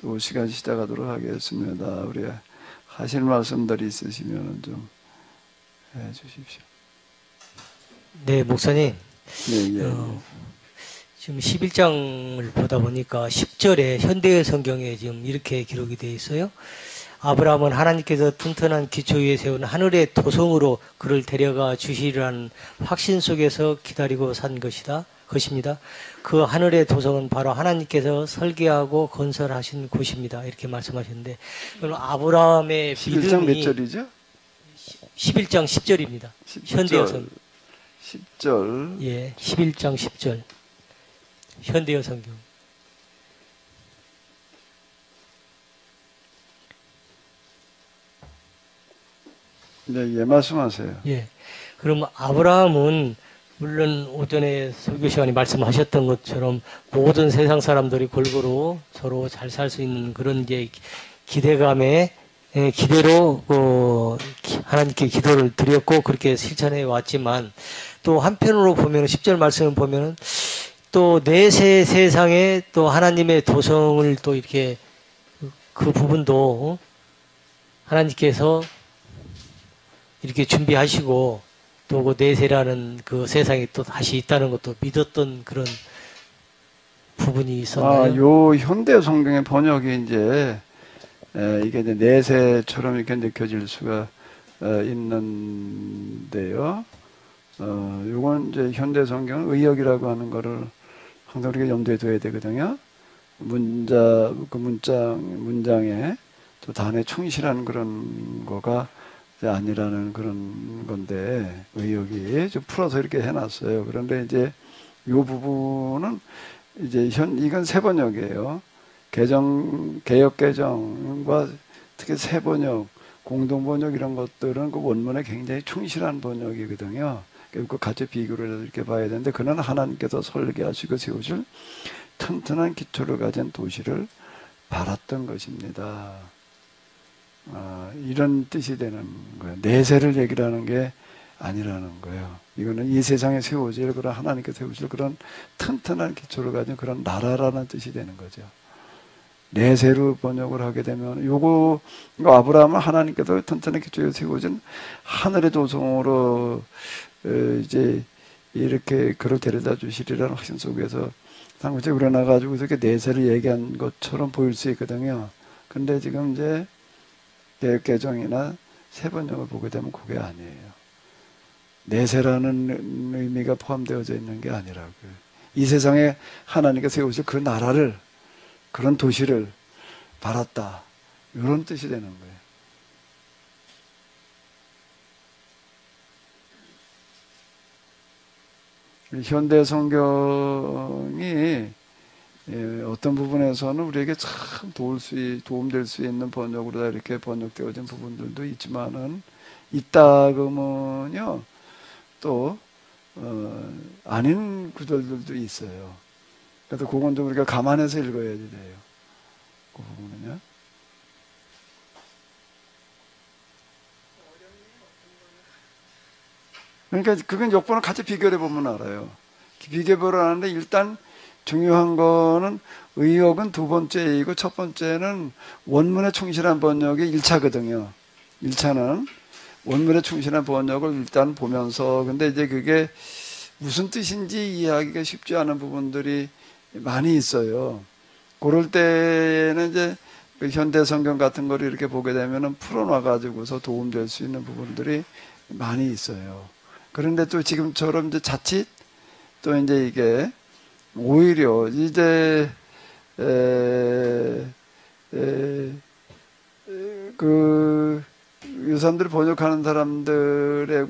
또 시간 시작하도록 하겠습니다. 우리 하실 말씀들이 있으시면 좀 해주십시오. 네, 목사님. 네, 예. 지금 11장을 보다 보니까 10절에 현대의 성경에 지금 이렇게 기록이 되어 있어요. 아브라함은 하나님께서 튼튼한 기초 위에 세운 하늘의 도성으로 그를 데려가 주시리라는 확신 속에서 기다리고 산 것입니다. 그 하늘의 도성은 바로 하나님께서 설계하고 건설하신 곳입니다. 이렇게 말씀하셨는데, 그럼 아브라함의 11장 믿음이 몇 절이죠? 11장 10절입니다. 10절, 현대여성. 10절. 예, 11장 10절. 현대여 성경. 네, 예, 말씀하세요. 예. 그럼 아브라함은 물론 오전에 설교 시간에 말씀하셨던 것처럼 모든 세상 사람들이 골고루 서로 잘 살 수 있는 그런 이제 기대감에 기대로 하나님께 기도를 드렸고 그렇게 실천해 왔지만 또 한편으로 보면 10절 말씀을 보면은 또 내세 세상에 또 하나님의 도성을 또 이렇게 그 부분도 하나님께서 이렇게 준비하시고 또 그 내세라는 그 세상에 또 다시 있다는 것도 믿었던 그런 부분이 있었나요? 요 현대 성경의 번역이 이제 이게 이제 내세처럼 이렇게 느껴질 수가 있는데요. 요건 이제 현대 성경은 의역이라고 하는 거를 항상 우리가 염두에 둬야 되거든요. 문장에 또 단에 충실한 그런 거가 아니라는 그런 건데 의역이 좀 풀어서 이렇게 해놨어요. 그런데 이제 이 부분은 이제 이건 새 번역이에요. 개역 개정과 특히 새 번역, 공동 번역 이런 것들은 그 원문에 굉장히 충실한 번역이거든요. 그 같이 비교를 해서 이렇게 봐야 되는데 그는 하나님께서 설계하시고 세우실 튼튼한 기초를 가진 도시를 바랐던 것입니다. 이런 뜻이 되는 거예요. 내세를 얘기하는 게 아니라는 거예요. 이거는 이 세상에 세워질 그런 하나님께서 세우실 그런 튼튼한 기초를 가진 그런 나라라는 뜻이 되는 거죠. 내세로 번역을 하게 되면 이거 아브라함은 하나님께서 튼튼한 기초에 세워진 하늘의 도성으로 이제 이렇게 그를 데려다 주시리라는 확신 속에서 상부에 우러나 가지고 이렇게 내세를 얘기한 것처럼 보일 수 있거든요. 근데 지금 이제 개정이나 새 번역을 보게 되면 그게 아니에요. 내세라는 의미가 포함되어져 있는 게 아니라고요. 이 세상에 하나님께서 세우실 그 나라를, 그런 도시를 바랐다. 이런 뜻이 되는 거예요. 현대 성경이 어떤 부분에서는 우리에게 참 도움될 수 있는 번역으로 이렇게 번역되어진 부분들도 있지만은 있다 그러면요 또 아닌 구절들도 있어요. 그래서 그건 좀 우리가 감안해서 읽어야 돼요. 그 부분은요. 그러니까 그건 역번을 같이 비교해 보면 알아요. 비교해 보라는데 일단 중요한 거는 의역은 두 번째이고 첫 번째는 원문에 충실한 번역이 1차거든요. 1차는 원문에 충실한 번역을 일단 보면서 근데 이제 그게 무슨 뜻인지 이해하기가 쉽지 않은 부분들이 많이 있어요. 그럴 때는 이제 그 현대 성경 같은 거를 이렇게 보게 되면은 풀어놔 가지고서 도움될 수 있는 부분들이 많이 있어요. 그런데 또 지금처럼 이제 자칫 또 이제 이게 오히려 이제 이 사람들이 번역하는 사람들의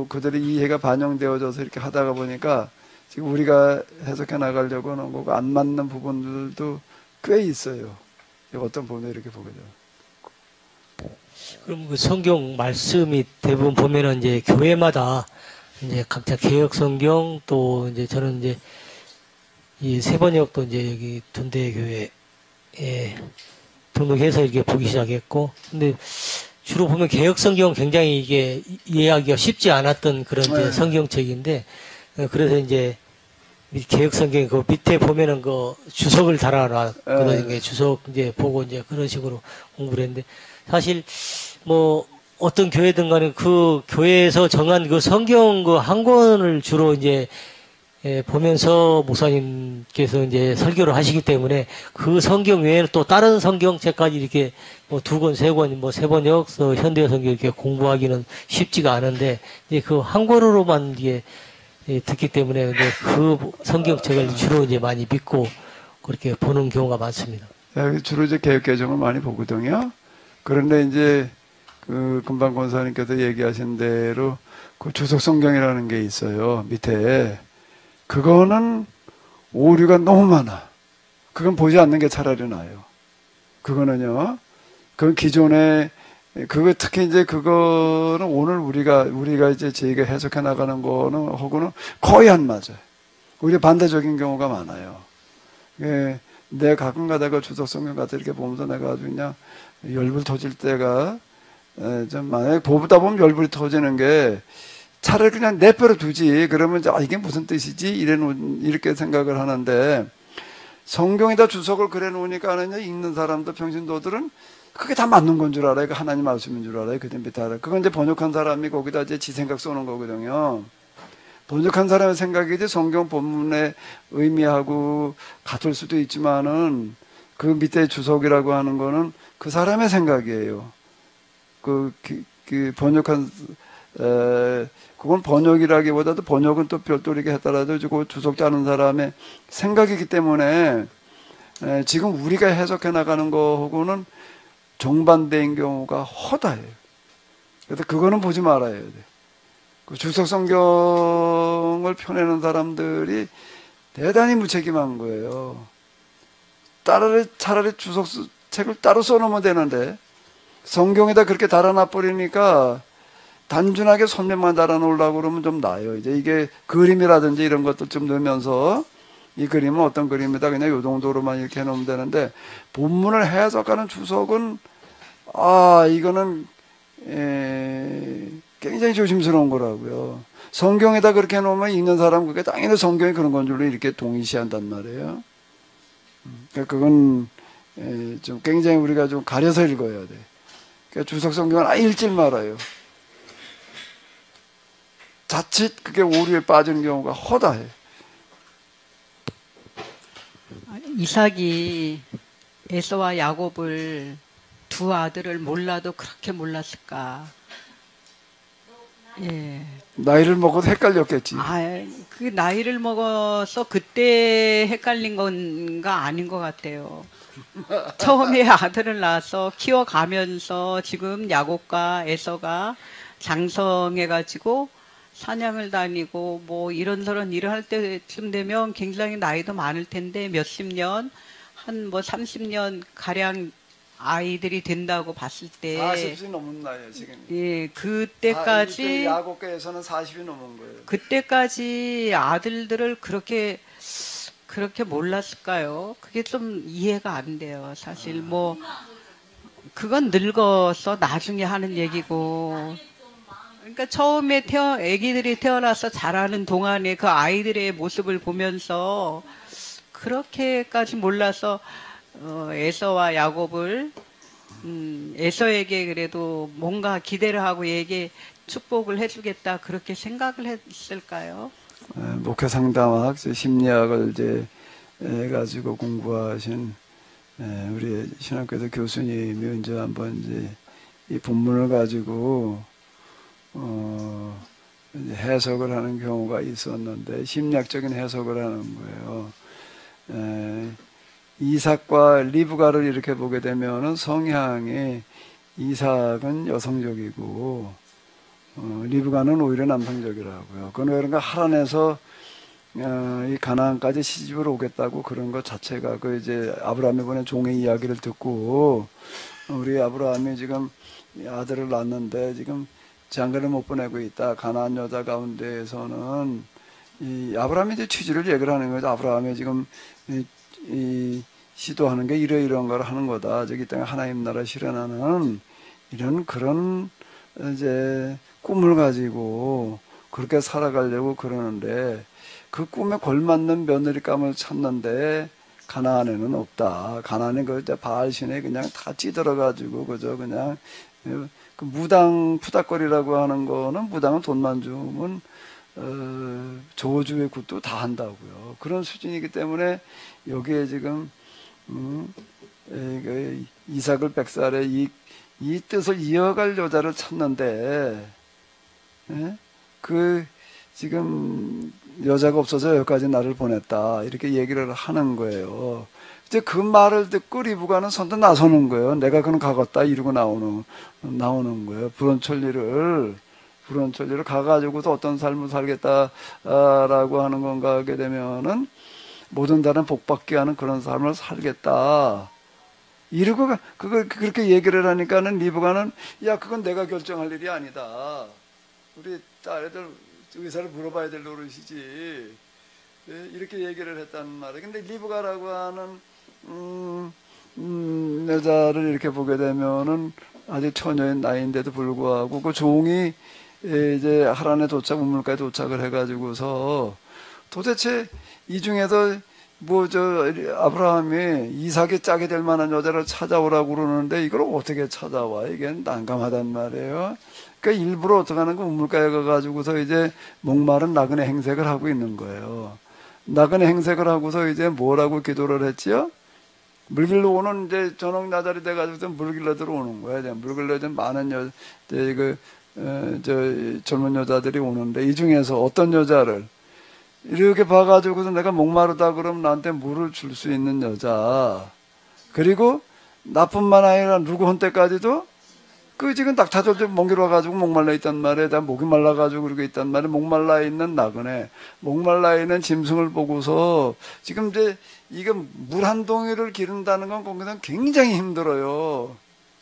그들의 이해가 반영되어져서 이렇게 하다가 보니까 지금 우리가 해석해 나가려고 하는 거고 안 맞는 부분들도 꽤 있어요. 어떤 부분에 이렇게 보게 돼요. 그럼 그 성경 말씀이 대부분 보면은 이제 교회마다 이제 각자 개역 성경 또 이제 저는 이제 이 새 번역도 이제 여기 둔대교회에 등록해서 이렇게 보기 시작했고 근데 주로 보면 개역 성경은 굉장히 이게 이해하기가 쉽지 않았던 그런 이제 성경책인데 그래서 이제 개혁성경 그 밑에 보면은 그 주석을 달아놨거든요. 예. 주석 이제 보고 이제 그런 식으로 공부를 했는데 사실 뭐 어떤 교회든 간에 그 교회에서 정한 그 성경 그 한 권을 주로 이제 보면서 목사님께서 이제 설교를 하시기 때문에 그 성경 외에는 또 다른 성경책까지 이렇게 뭐 2권, 3권, 뭐 3번역, 현대 성경 이렇게 공부하기는 쉽지가 않은데 이제 그 한 권으로만 이게 듣기 때문에 이제 그 성경책을 주로 이제 많이 믿고 그렇게 보는 경우가 많습니다. 주로 이제 개혁 개정을 많이 보거든요. 그런데 이제 그 금방 권사님께서 얘기하신 대로 그 주석 성경이라는 게 있어요. 밑에 그거는 오류가 너무 많아. 그건 보지 않는 게 차라리 나아요. 그거는요. 그 기존에 그거 특히 이제 그거는 오늘 우리가 이제 저희가 해석해 나가는 거는 하고는 거의 안 맞아요. 오히려 반대적인 경우가 많아요. 예, 내가 가끔 가다가 주석 성경 같은 이렇게 보면서 내가 아주 그냥 열불 터질 때가 좀 만약에 보다 보면 열불이 터지는 게 차라리 그냥 내버려 두지. 그러면 이게 무슨 뜻이지? 이렇게 생각을 하는데 성경에다 주석을 그래 놓으니까 읽는 사람들 평신도들은 그게 다 맞는 건 줄 알아요. 그 하나님 말씀인 줄 알아요. 그때 밑에 알아요. 그건 이제 번역한 사람이 거기다 이제 지 생각 쏘는 거거든요. 번역한 사람의 생각이지 성경 본문의 의미하고 같을 수도 있지만은 그 밑에 주석이라고 하는 거는 그 사람의 생각이에요. 그 번역한 그건 번역이라기보다도 번역은 또 별도로 이렇게 했더라도 그 주석 짜는 사람의 생각이기 때문에 지금 우리가 해석해 나가는 거하고는 정반대인 경우가 허다해요. 그래서 그거는 보지 말아야 돼. 그 주석 성경을 펴내는 사람들이 대단히 무책임한 거예요. 차라리 주석 책을 따로 써놓으면 되는데 성경에다 그렇게 달아놔 버리니까 단순하게 선면만 달아놓으려고 그러면 좀 나아요. 이제 이게 그림이라든지 이런 것도 좀 넣으면서 이 그림은 어떤 그림이다 그냥 요 정도로만 이렇게 해놓으면 되는데 본문을 해석하는 주석은 이거는 굉장히 조심스러운 거라고요. 성경에다 그렇게 해놓으면 읽는 사람 그게 당연히 성경이 그런 건 줄로 이렇게 동의시한단 말이에요. 그러니까 그건 좀 굉장히 우리가 좀 가려서 읽어야 돼. 그러니까 주석 성경은 아예 읽질 말아요. 자칫 그게 오류에 빠지는 경우가 허다해. 이삭이 에서와 야곱을 두 아들을 몰라도 그렇게 몰랐을까? 예. 나이를 먹어도 헷갈렸겠지. 그 나이를 먹어서 그때 헷갈린 건가 아닌 것 같아요. 처음에 아들을 낳아서 키워가면서 지금 야곱과 에서가 장성해가지고 사냥을 다니고 뭐 이런저런 일을 할 때쯤 되면 굉장히 나이도 많을 텐데 몇십 년, 한 뭐 30년 가량 아이들이 된다고 봤을 때 40이 넘은 나이에요 지금. 예, 그때까지 야곱계에서는 40이 넘은 거예요. 그때까지 아들들을 그렇게 몰랐을까요? 그게 좀 이해가 안 돼요. 사실 뭐 그건 늙어서 나중에 하는 얘기고. 그러니까 처음에 아기들이 태어나서 자라는 동안에 그 아이들의 모습을 보면서 그렇게까지 몰라서 에서와 야곱을 에서에게 그래도 뭔가 기대를 하고 얘게 축복을 해주겠다 그렇게 생각을 했을까요? 목회 상담학, 심리학을 이제 해가지고 공부하신 우리 신학교에서 교수님이 이제 한번 이제 이 본문을 가지고 이제 해석을 하는 경우가 있었는데 심리학적인 해석을 하는 거예요. 이삭과 리브가를 이렇게 보게 되면은 성향이 이삭은 여성적이고 리브가는 오히려 남성적이라고요. 그러니까 하란에서 이 가나안까지 시집을 오겠다고 그런 것 자체가 그 이제 아브라함이 보낸 종의 이야기를 듣고 우리 아브라함이 지금 아들을 낳았는데 지금 장가를 못 보내고 있다. 가나안 여자 가운데에서는 이 아브라함이 이제 취지를 얘기를 하는 거죠. 아브라함이 지금 이 시도하는 게 이러이러한 걸 하는 거다. 저기 땅에 하나님 나라 실현하는 이런 그런 이제 꿈을 가지고 그렇게 살아가려고 그러는데 그 꿈에 걸맞는 며느리감을 찾는데 가나안에는 없다. 가나안에 그 바알신에 그냥 다 찌들어가지고 그저 그냥 그 무당 푸닥거리라고 하는 거는 무당은 돈만 주면 저주의 굿도 다 한다고요. 그런 수준이기 때문에 여기에 지금 이삭을 백살에 이 뜻을 이어갈 여자를 찾는데 그 지금 여자가 없어서 여기까지 나를 보냈다 이렇게 얘기를 하는 거예요. 이제 그 말을 듣고 리브가는 선뜻 나서는 거예요. 내가 그는 가겠다 이러고 나오는 거예요. 불원천리를 가가지고서 어떤 삶을 살겠다라고 하는 건가 하게 되면은 모든 다른 복받게 하는 그런 삶을 살겠다. 이러고 그렇게 얘기를 하니까는 리브가는 야 그건 내가 결정할 일이 아니다. 우리 딸애들 의사를 물어봐야 될 노릇이지. 이렇게 얘기를 했단 말이에요. 근데 리브가라고 하는 여자를 이렇게 보게 되면은 아직 처녀인 나이인데도 불구하고 그 종이 이제 하란에 우물가에 도착을 해가지고서 도대체 이 중에서 아브라함이 이삭이 짜게 될 만한 여자를 찾아오라고 그러는데 이걸 어떻게 찾아와? 이게 난감하단 말이에요. 그러니까 일부러 어떻게 하는 거 우물가에 가가지고서 이제 목마른 나그네 행색을 하고 있는 거예요. 나그네 행색을 하고서 이제 뭐라고 기도를 했지요? 물길로 오는 이제 저녁 나달이 돼가지고서 물길로 들어오는 거예요. 물길로 좀 많은 젊은 여자들이 오는데 이 중에서 어떤 여자를 이렇게 봐가지고서 내가 목마르다 그러면 나한테 물을 줄 수 있는 여자. 그리고 나뿐만 아니라 누구 한테까지도 그 지금 낙타들 먼 길 와가지고 목말라 있단 말이에요. 다 목이 말라가지고 그러고 있단 말이에요. 목말라 있는 나그네, 목말라 있는 짐승을 보고서 지금 이제 이게 물 한 동이를 기른다는 건 거기서 굉장히 힘들어요.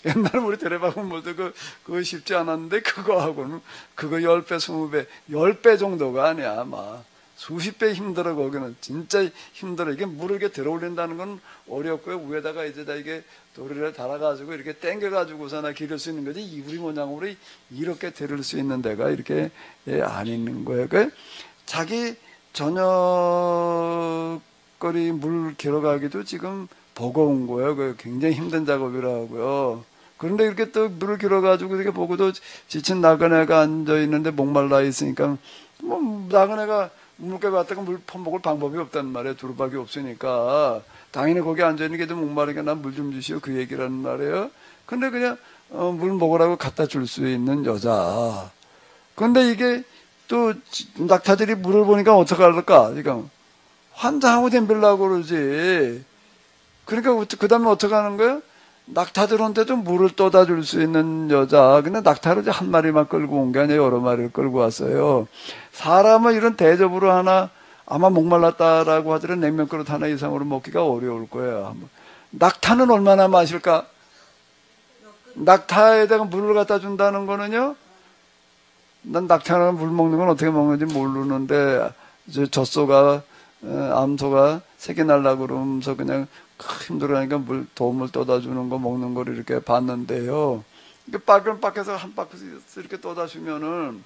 옛날에 우리 데레바군 모두 그거 쉽지 않았는데 그거하고는 그거 10배, 20배, 10배 정도가 아니야, 아마. 수십 배 힘들어, 거기는. 진짜 힘들어. 이게 물을 이렇게 들어 올린다는 건 어렵고요. 위에다가 이제 다 이게 도리를 달아가지고 이렇게 땡겨가지고서나 기를 수 있는 거지. 이구리 모양으로 이렇게 들을 수 있는 데가 이렇게 안 있는 거예요. 자기 저녁거리 물 길어가기도 지금 버거운 거예요. 굉장히 힘든 작업이라고요. 그런데 이렇게 또 물을 길어가지고 이렇게 보고도 지친 나그네가 앉아있는데 목말라 있으니까 나그네가 물가에 왔다가 물 퍼먹을 방법이 없단 말이에요. 두루박이 없으니까. 당연히 거기 앉아있는 게도 목마르니까 난 물 좀 주시오. 그 얘기라는 말이에요. 근데 그냥 물 먹으라고 갖다 줄 수 있는 여자. 근데 이게 또 낙타들이 물을 보니까 어떡할까? 그러니까 환장하고 덤비려고 그러지. 그러니까 그 다음에 어떻게 하는 거예요? 낙타들한테도 물을 떠다 줄 수 있는 여자. 근데 낙타를 한 마리만 끌고 온 게 아니라 여러 마리를 끌고 왔어요. 사람은 이런 대접으로 하나, 아마 목말랐다라고 하더라도 냉면 그릇 하나 이상으로 먹기가 어려울 거예요. 낙타는 얼마나 마실까? 낙타에다가 물을 갖다 준다는 거는요, 난 낙타는 물 먹는 건 어떻게 먹는지 모르는데, 젖소가, 암소가 새끼 날라고 그러면서 그냥 힘들어하니까 도움을 떠다주는 거 먹는 걸 이렇게 봤는데요. 빨간 밖에서 한 바퀴 이렇게 떠다주면은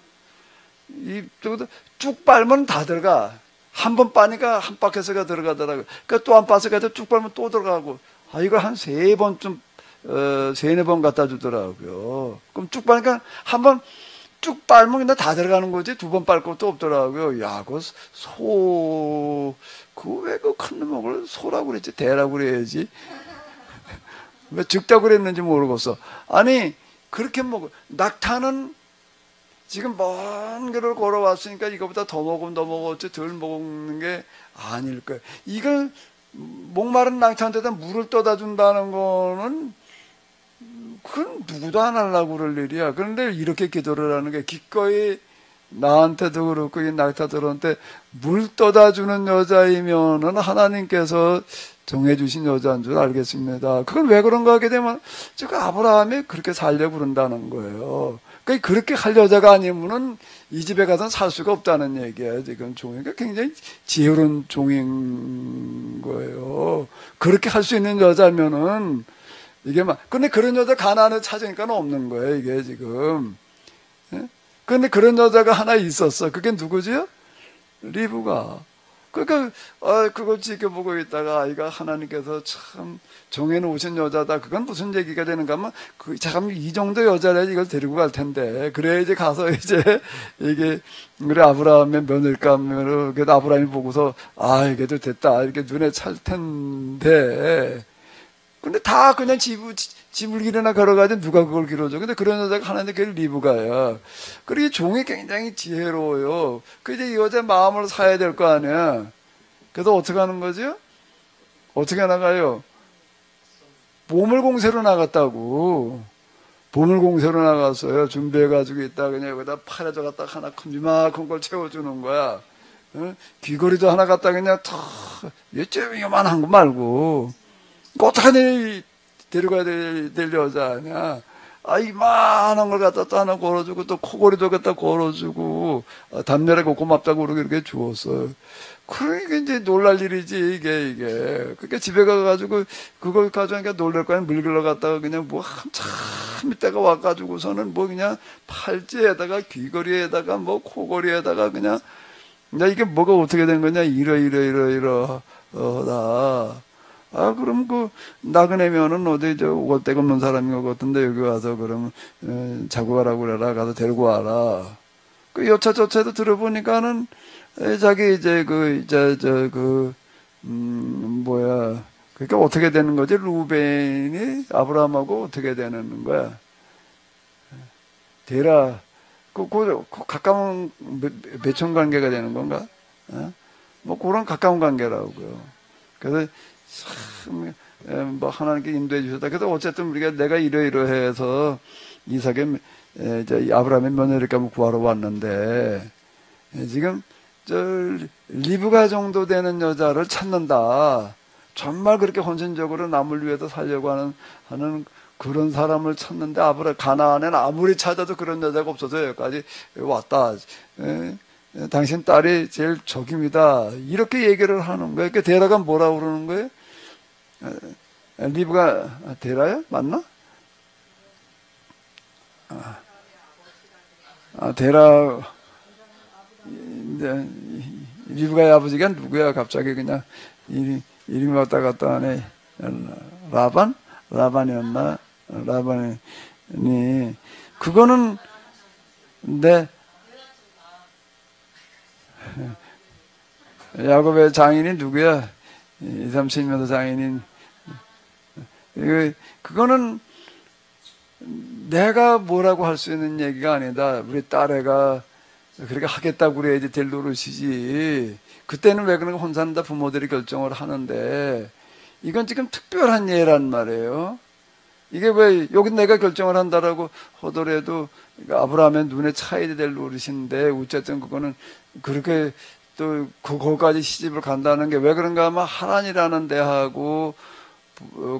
쭉 빨면 다 들어가. 한 번 빠니까 한 바퀴가 들어가더라고요. 그러니까 또 한 바퀴가 쭉 빨면 또 들어가고. 이걸 한 3번쯤, 3-4번 갖다 주더라고요. 그럼 쭉 빠니까 한 번 쭉 빨면 근데 다 들어가는 거지. 2번 빨 것도 없더라고요. 야, 그 왜 그 큰 놈을 소라고 그랬지? 대라고 그래야지. 왜 적다고 그랬는지 모르겠어. 아니, 그렇게 낙타는 지금 먼 길을 걸어왔으니까 이거보다 더 먹으면 더 먹었지 덜 먹는 게 아닐 거예요. 이걸 목마른 낙타한테다 물을 떠다 준다는 거는 그건 누구도 안 하려고 그럴 일이야. 그런데 이렇게 기도를 하는 게 기꺼이 나한테도 그렇고 이 낙타들한테 물 떠다 주는 여자이면은 하나님께서 정해주신 여자인 줄 알겠습니다. 그건 왜 그런가 하게 되면 지금 아브라함이 그렇게 살려고 그런다는 거예요. 그러니까 그렇게 할 여자가 아니면은 이 집에 가서는 살 수가 없다는 얘기예요. 지금 종이가 굉장히 지혜로운 종인 거예요. 그렇게 할 수 있는 여자면은 이게 근데 그런 여자 가나안에 찾으니까 없는 거예요. 이게 지금. 근데 그런 여자가 하나 있었어. 그게 누구지요? 리브가. 그러니까 그걸 지켜보고 있다가 아이가 하나님께서 참 정해놓으신 여자다. 그건 무슨 얘기가 되는가 하면 참 이 정도 여자라 이걸 데리고 갈 텐데 그래야 이제 가서 이제 이게 우리 아브라함의 며느리감으로 그래도 아브라함이 보고서 이게도 됐다 이렇게 눈에 찰 텐데 근데 다 그냥 집을 길이나 걸어가지 누가 그걸 길어줘. 근데 그런 여자가 하나인데 그게 리브가야. 그리고 이 종이 굉장히 지혜로워요. 그 이제 이 여자 마음을 사야 될 거 아니야. 그래서 어떻게 하는 거죠? 어떻게 나가요? 보물공세로 나갔다고. 보물공세로 나갔어요. 준비해가지고 있다 그냥 여기다 팔에서 갖다 하나 큼지막한 걸 채워주는 거야. 귀걸이도 하나 갖다 그냥 좀 요만한 거 말고. 어떻게 데려가야 될 여자 아니야. 이만한 걸 갖다 또 하나 걸어주고, 또 코골이도 갖다 걸어주고, 담요라고 고맙다고 이렇게 주었어요. 그러니까 이제 놀랄 일이지, 이게. 그러니까 집에 가가지고, 그걸 가져오니까 놀랄 거 아니야. 물길러 갔다가 그냥 뭐 한참 있다가 와가지고서는 뭐 그냥 팔찌에다가 귀걸이에다가 뭐 코골이에다가 그냥, 이게 뭐가 어떻게 된 거냐. 이러. 그럼 나그네면은 어디 오골대가 없는 사람인 것 같은데 여기 와서 그러면 자고 가라고 그래라. 가서 데리고 와라. 여차저차도 들어보니까는 자기 이제 그러니까 어떻게 되는 거지? 루벤이 아브라함하고 어떻게 되는 거야? 데라 가까운 매천 관계가 되는 건가? 뭐 그런 가까운 관계라고요. 그래서 뭐 하나님께 인도해 주셨다. 그래서 어쨌든 내가 이러해서 이삭의 아브라함의 며느리감을 구하러 왔는데 지금 리브가 정도 되는 여자를 찾는다. 정말 그렇게 헌신적으로 남을 위해서 살려고 하는 그런 사람을 찾는데 가나안에는 아무리 찾아도 그런 여자가 없어서 여기까지 왔다. 당신 딸이 제일 적임이다. 이렇게 얘기를 하는 거예요. 그러니까 데라가 뭐라고 그러는 거예요? 리브가 데라야? 맞나? 데라 리브가의 아버지가 누구야? 갑자기 그냥 이름이 왔다 갔다 하네. 라반이었나? 라반이 그거는 야곱의 장인이 누구야? 2, 3, 7년도 장인인 그거는 내가 뭐라고 할 수 있는 얘기가 아니다. 우리 딸애가 그렇게 하겠다고 그래야지 될 노릇이지. 그때는 왜 그런 거 혼자는 다 부모들이 결정을 하는데 이건 지금 특별한 예란 말이에요. 이게 왜 여기 내가 결정을 한다라고 하더라도 아브라함의 눈에 차야 될 노릇인데 어쨌든 그거는 그렇게 또 거기까지 시집을 간다는 게 왜 그런가 하면 하란이라는 데하고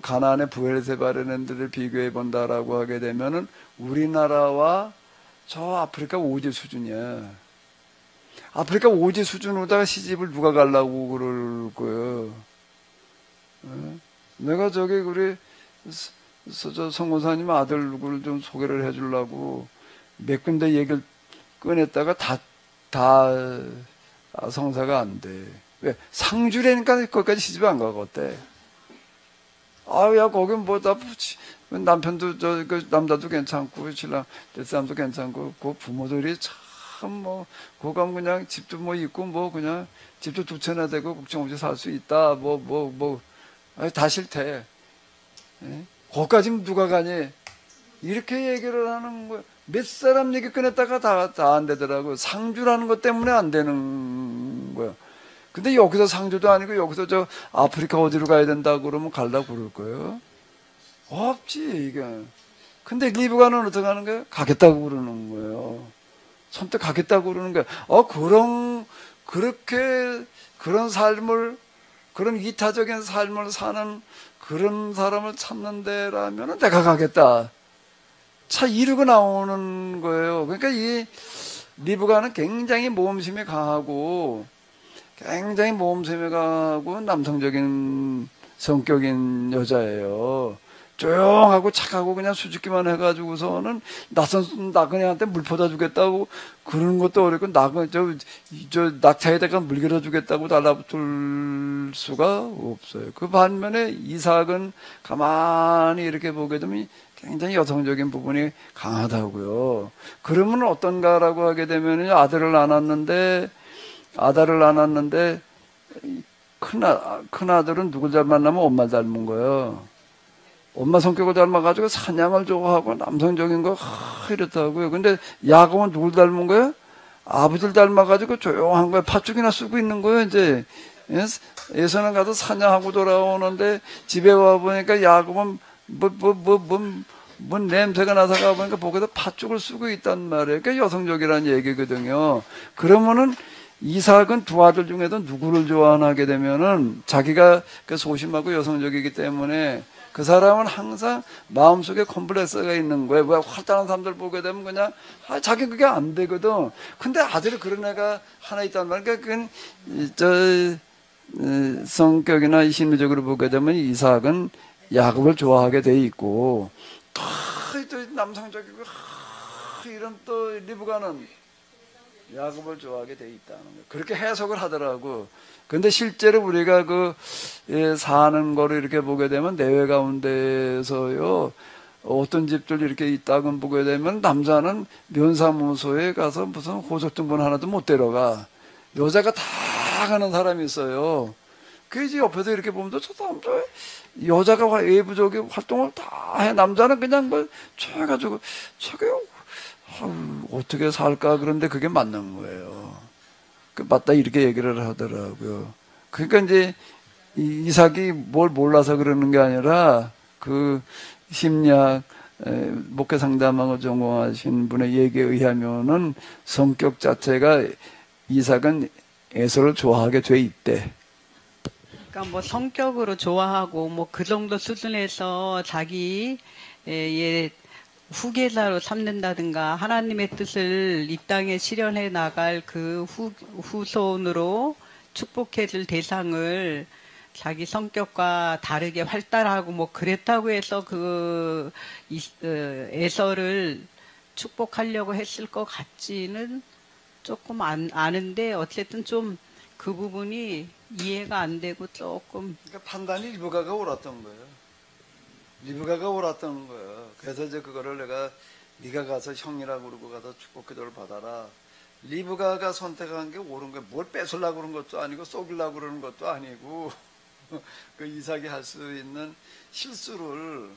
가나안의 부엘세바라는 데를 비교해 본다라고 하게 되면은 우리나라와 저 아프리카 오지 수준이야. 아프리카 오지 수준으로다가 시집을 누가 가려고 그럴 거예요. 내가 우리 성고사님 아들 누구를 좀 소개를 해주려고 몇 군데 얘기를 꺼냈다가 다 성사가 안 돼. 왜? 상주라니까 거기까지 시집 안 가고 어때? 야, 거긴 남편도, 남자도 괜찮고, 신랑, 뱃사람도 괜찮고, 부모들이 참, 거기 가면 그냥 집도 있고, 그냥, 집도 두 채나 되고, 걱정 없이 살 수 있다, 다 싫대. 거기까지 누가 가니? 이렇게 얘기를 하는 거야. 몇 사람 얘기 꺼냈다가 다 안 되더라고. 상주라는 것 때문에 안 되는 거야. 근데 여기서 상주도 아니고 여기서 아프리카 어디로 가야 된다고 그러면 가려고 그럴 거예요? 없지, 이게. 근데 리브가는 어떻게 하는 거예요? 가겠다고 그러는 거예요. 선택 가겠다고 그러는 거예요. 그런 삶을, 그런 이타적인 삶을 사는 그런 사람을 찾는 데라면 내가 가겠다. 이러고 나오는 거예요. 그러니까 이 리브가는 굉장히 모험심이 강하고 남성적인 성격인 여자예요. 조용하고 착하고 그냥 수줍기만 해가지고서는 낯선 나그네한테 물 퍼다 주겠다고 그러는 것도 어렵고 저 낙타에다가 물 길어 주겠다고 달라붙을 수가 없어요. 그 반면에 이삭은 가만히 이렇게 보게 되면 굉장히 여성적인 부분이 강하다고요. 그러면 어떤가라고 하게 되면 아들을 낳았는데 큰 아들은 누굴 잘 만나면 엄마 닮은 거예요. 엄마 성격을 닮아가지고 사냥을 좋아하고 남성적인 거 이렇다고요. 근데 야곱은 누굴 닮은 거예요? 아버지를 닮아가지고 조용한 거예요. 팥죽이나 쓰고 있는 거예요. 이제 예서는 가서 사냥하고 돌아오는데 집에 와 보니까 야곱은 뭔 냄새가 나서 가보니까 복에서 팥죽을 쓰고 있단 말이에요. 그러니까 여성적이라는 얘기거든요. 그러면은 이삭은 두 아들 중에도 누구를 좋아하게 되면은 자기가 그 소심하고 여성적이기 때문에 그 사람은 항상 마음속에 컴플렉스가 있는 거예요. 왜 활달한 사람들 보게 되면 그냥 자기 그게 안 되거든. 근데 아들이 그런 애가 하나 있단 말이야. 그러니까 성격이나 심리적으로 보게 되면 이삭은 야곱을 좋아하게 돼 있고 또 남성적이고 이런 또 리브가는 야곱을 좋아하게 돼 있다는 거예요. 그렇게 해석을 하더라고. 근데 실제로 우리가 사는 거를 이렇게 보게 되면 내외 가운데서요, 어떤 집들 이렇게 있다고 보게 되면 남자는 면사무소에 가서 무슨 호적등본 하나도 못 데려가. 여자가 다 가는 사람이 있어요. 그 이제 옆에서 이렇게 보면 저 남자 여자가 외부적인 활동을 다 해. 남자는 그냥 해가지고 저게 어떻게 살까? 그런데 그게 맞는 거예요. 맞다 이렇게 얘기를 하더라고요. 그러니까 이제 이삭이 뭘 몰라서 그러는 게 아니라 그 심리학 목회 상담하고 전공하신 분의 얘기에 의하면은 성격 자체가 이삭은 에서를 좋아하게 돼 있대. 그러니까 뭐 성격으로 좋아하고 뭐 그 정도 수준에서 자기 후계자로 삼는다든가 하나님의 뜻을 이 땅에 실현해 나갈 그 후손으로 축복해 줄 대상을 자기 성격과 다르게 활달하고 뭐 그랬다고 해서 에서를 축복하려고 했을 것 같지는 조금 아는데 어쨌든 좀 그 부분이 이해가 안 되고 조금. 그러니까 판단이 리브가가 옳았던 거예요. 리브가가 옳았던 거예요. 그래서 이제 그거를 네가 가서 형이라고 그러고 가서 축복 기도를 받아라. 리브가가 선택한 게 옳은 거예요. 뭘 뺏으려고 그런 것도 아니고 쏘기려고 그러는 것도 아니고 그 이삭이 할 수 있는 실수를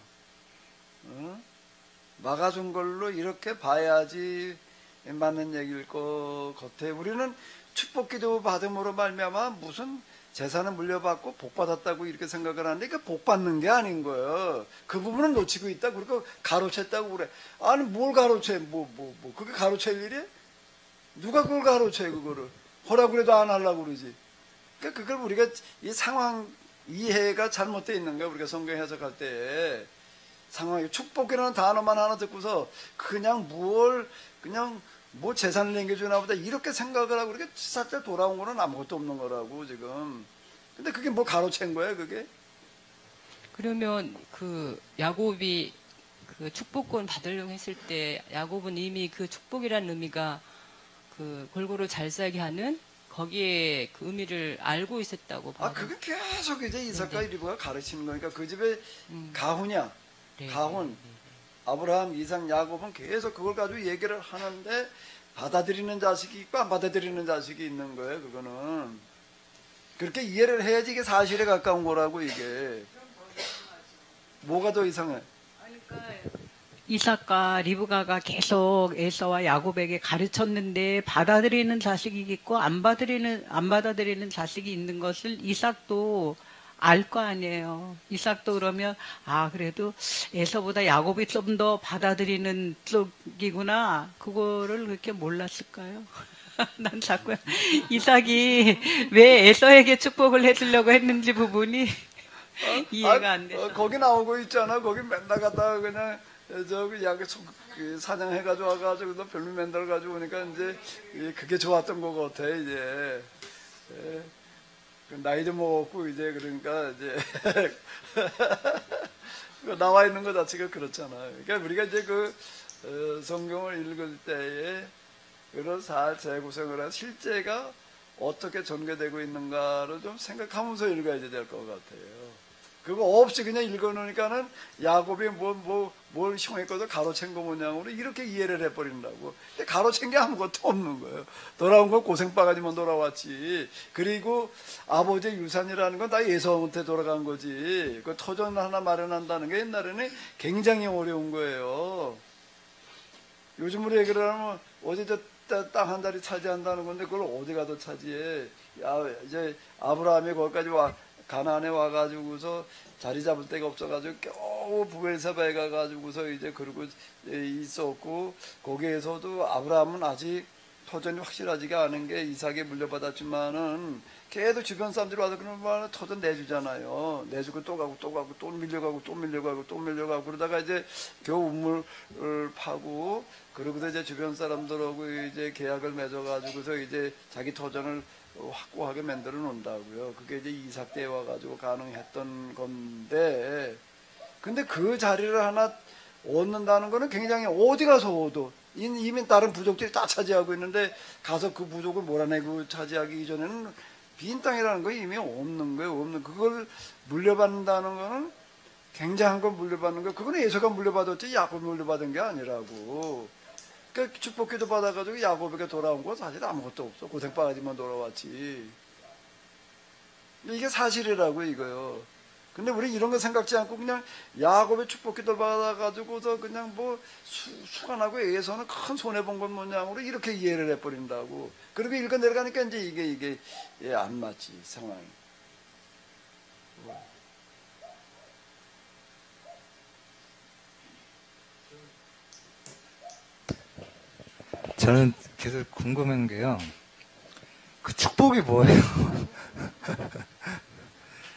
막아준 걸로 이렇게 봐야지 맞는 얘기일 것 같아요. 우리는 축복 기도 받음으로 말미암아 무슨 재산을 물려받고 복 받았다고 이렇게 생각을 하는데 그 복 받는 게 아닌 거예요. 그 부분은 놓치고 있다. 그리고 가로챘다고 그래. 아니 뭘 가로채? 그게 가로챌 일이야? 누가 그걸 가로채 그거를? 허라고 그래도 안 하려고 그러지. 그러니까 그걸 우리가 이 상황 이해가 잘못되어 있는 거야. 우리가 성경 해석할 때 상황이 축복이라는 단어만 하나 듣고서 그냥 뭐 재산을 남겨주나 보다 이렇게 생각을 하고 이렇게 살짝 돌아온 거는 아무것도 없는 거라고 지금. 근데 그게 뭐 가로챈 거야 그게? 그러면 야곱이 축복권 받으려고 했을 때 야곱은 이미 그 축복이라는 의미가 골고루 잘 살게 하는 거기에 그 의미를 알고 있었다고 봐요. 그게 계속 이제 이삭과 리브가 가르치는 거니까 그 집에 가훈이야. 가훈. 아브라함, 이삭, 야곱은 계속 그걸 가지고 얘기를 하는데 받아들이는 자식이 있고 안 받아들이는 자식이 있는 거예요. 그거는 그렇게 이해를 해야지 이게 사실에 가까운 거라고. 이게 뭐가 더 이상해? 그러니까 이삭과 리브가가 계속 에서와 야곱에게 가르쳤는데 받아들이는 자식이 있고 안 받아들이는 자식이 있는 것을 이삭도 알 거 아니에요. 이삭도 그러면 그래도 에서보다 야곱이 좀 더 받아들이는 쪽이구나. 그거를 그렇게 몰랐을까요? 난 자꾸 이삭이 왜 에서에게 축복을 해주려고 했는지 부분이 이해가 안 돼서. 거기 나오고 있잖아. 거기 맨날 갔다가 그냥 사냥해가지고 와가지고 너 별로 맨날 가지고 오니까 이제 그게 좋았던 것 같아 이제. 나이도 먹었고 이제 그러니까 이제 나와 있는 것 자체가 그렇잖아요. 그러니까 우리가 이제 성경을 읽을 때에 그런 재구성을 한 실제가 어떻게 전개되고 있는가를 좀 생각하면서 읽어야 될 것 같아요. 그거 없이 그냥 읽어놓으니까는 야곱이 뭘 흉했거든 가로챈 거 뭐냐고 이렇게 이해를 해버린다고. 근데 가로챈 게 아무것도 없는 거예요. 돌아온 건 고생바가지만 돌아왔지. 그리고 아버지의 유산이라는 건 다 예서한테 돌아간 거지. 그 터전 하나 마련한다는 게 옛날에는 굉장히 어려운 거예요. 요즘으로 얘기를 하면 어제 땅 한 다리 차지한다는 건데 그걸 어디 가도 차지해. 이제 아브라함이 거기까지 가나안에 와가지고서 자리 잡을 데가 없어가지고 겨우 부엘세바에 가가지고서 이제 그러고 있었고, 거기에서도 아브라함은 아직 터전이 확실하지가 않은 게 이삭에 물려받았지만은 계속 주변 사람들이 와서 그러면 터전 내주잖아요. 내주고 또 가고 또 가고 또 밀려가고 또 밀려가고 또 밀려가고 그러다가 이제 겨우 우물을 파고 그러고서 이제 주변 사람들하고 이제 계약을 맺어가지고서 이제 자기 터전을 확고하게 만들어 놓는다고요. 그게 이제 이삭 때에 와가지고 가능했던 건데, 근데 그 자리를 하나 얻는다는 거는 굉장히 어디 가서 얻어. 이미 다른 부족들이 다 차지하고 있는데 가서 그 부족을 몰아내고 차지하기 이전에는 빈 땅이라는 거 이미 없는 거예요. 없는 그걸 물려받는다는 거는 굉장한 걸 물려받는 거. 그거는 에서가 물려받았지 야곱이 물려받은 게 아니라고. 그러니까 축복기도 받아가지고 야곱에게 돌아온 거 사실 아무것도 없어. 고생바가지만 돌아왔지. 이게 사실이라고 이거요. 근데 우리 이런 거 생각지 않고 그냥 야곱의 축복기도 받아가지고서 그냥 수간하고 에서는 큰 손해본 건 뭐냐고 이렇게 이해를 해버린다고. 그리고 읽어 내려가니까 이제 이게 안 맞지 상황이. 저는 계속 궁금한 게요. 그 축복이 뭐예요?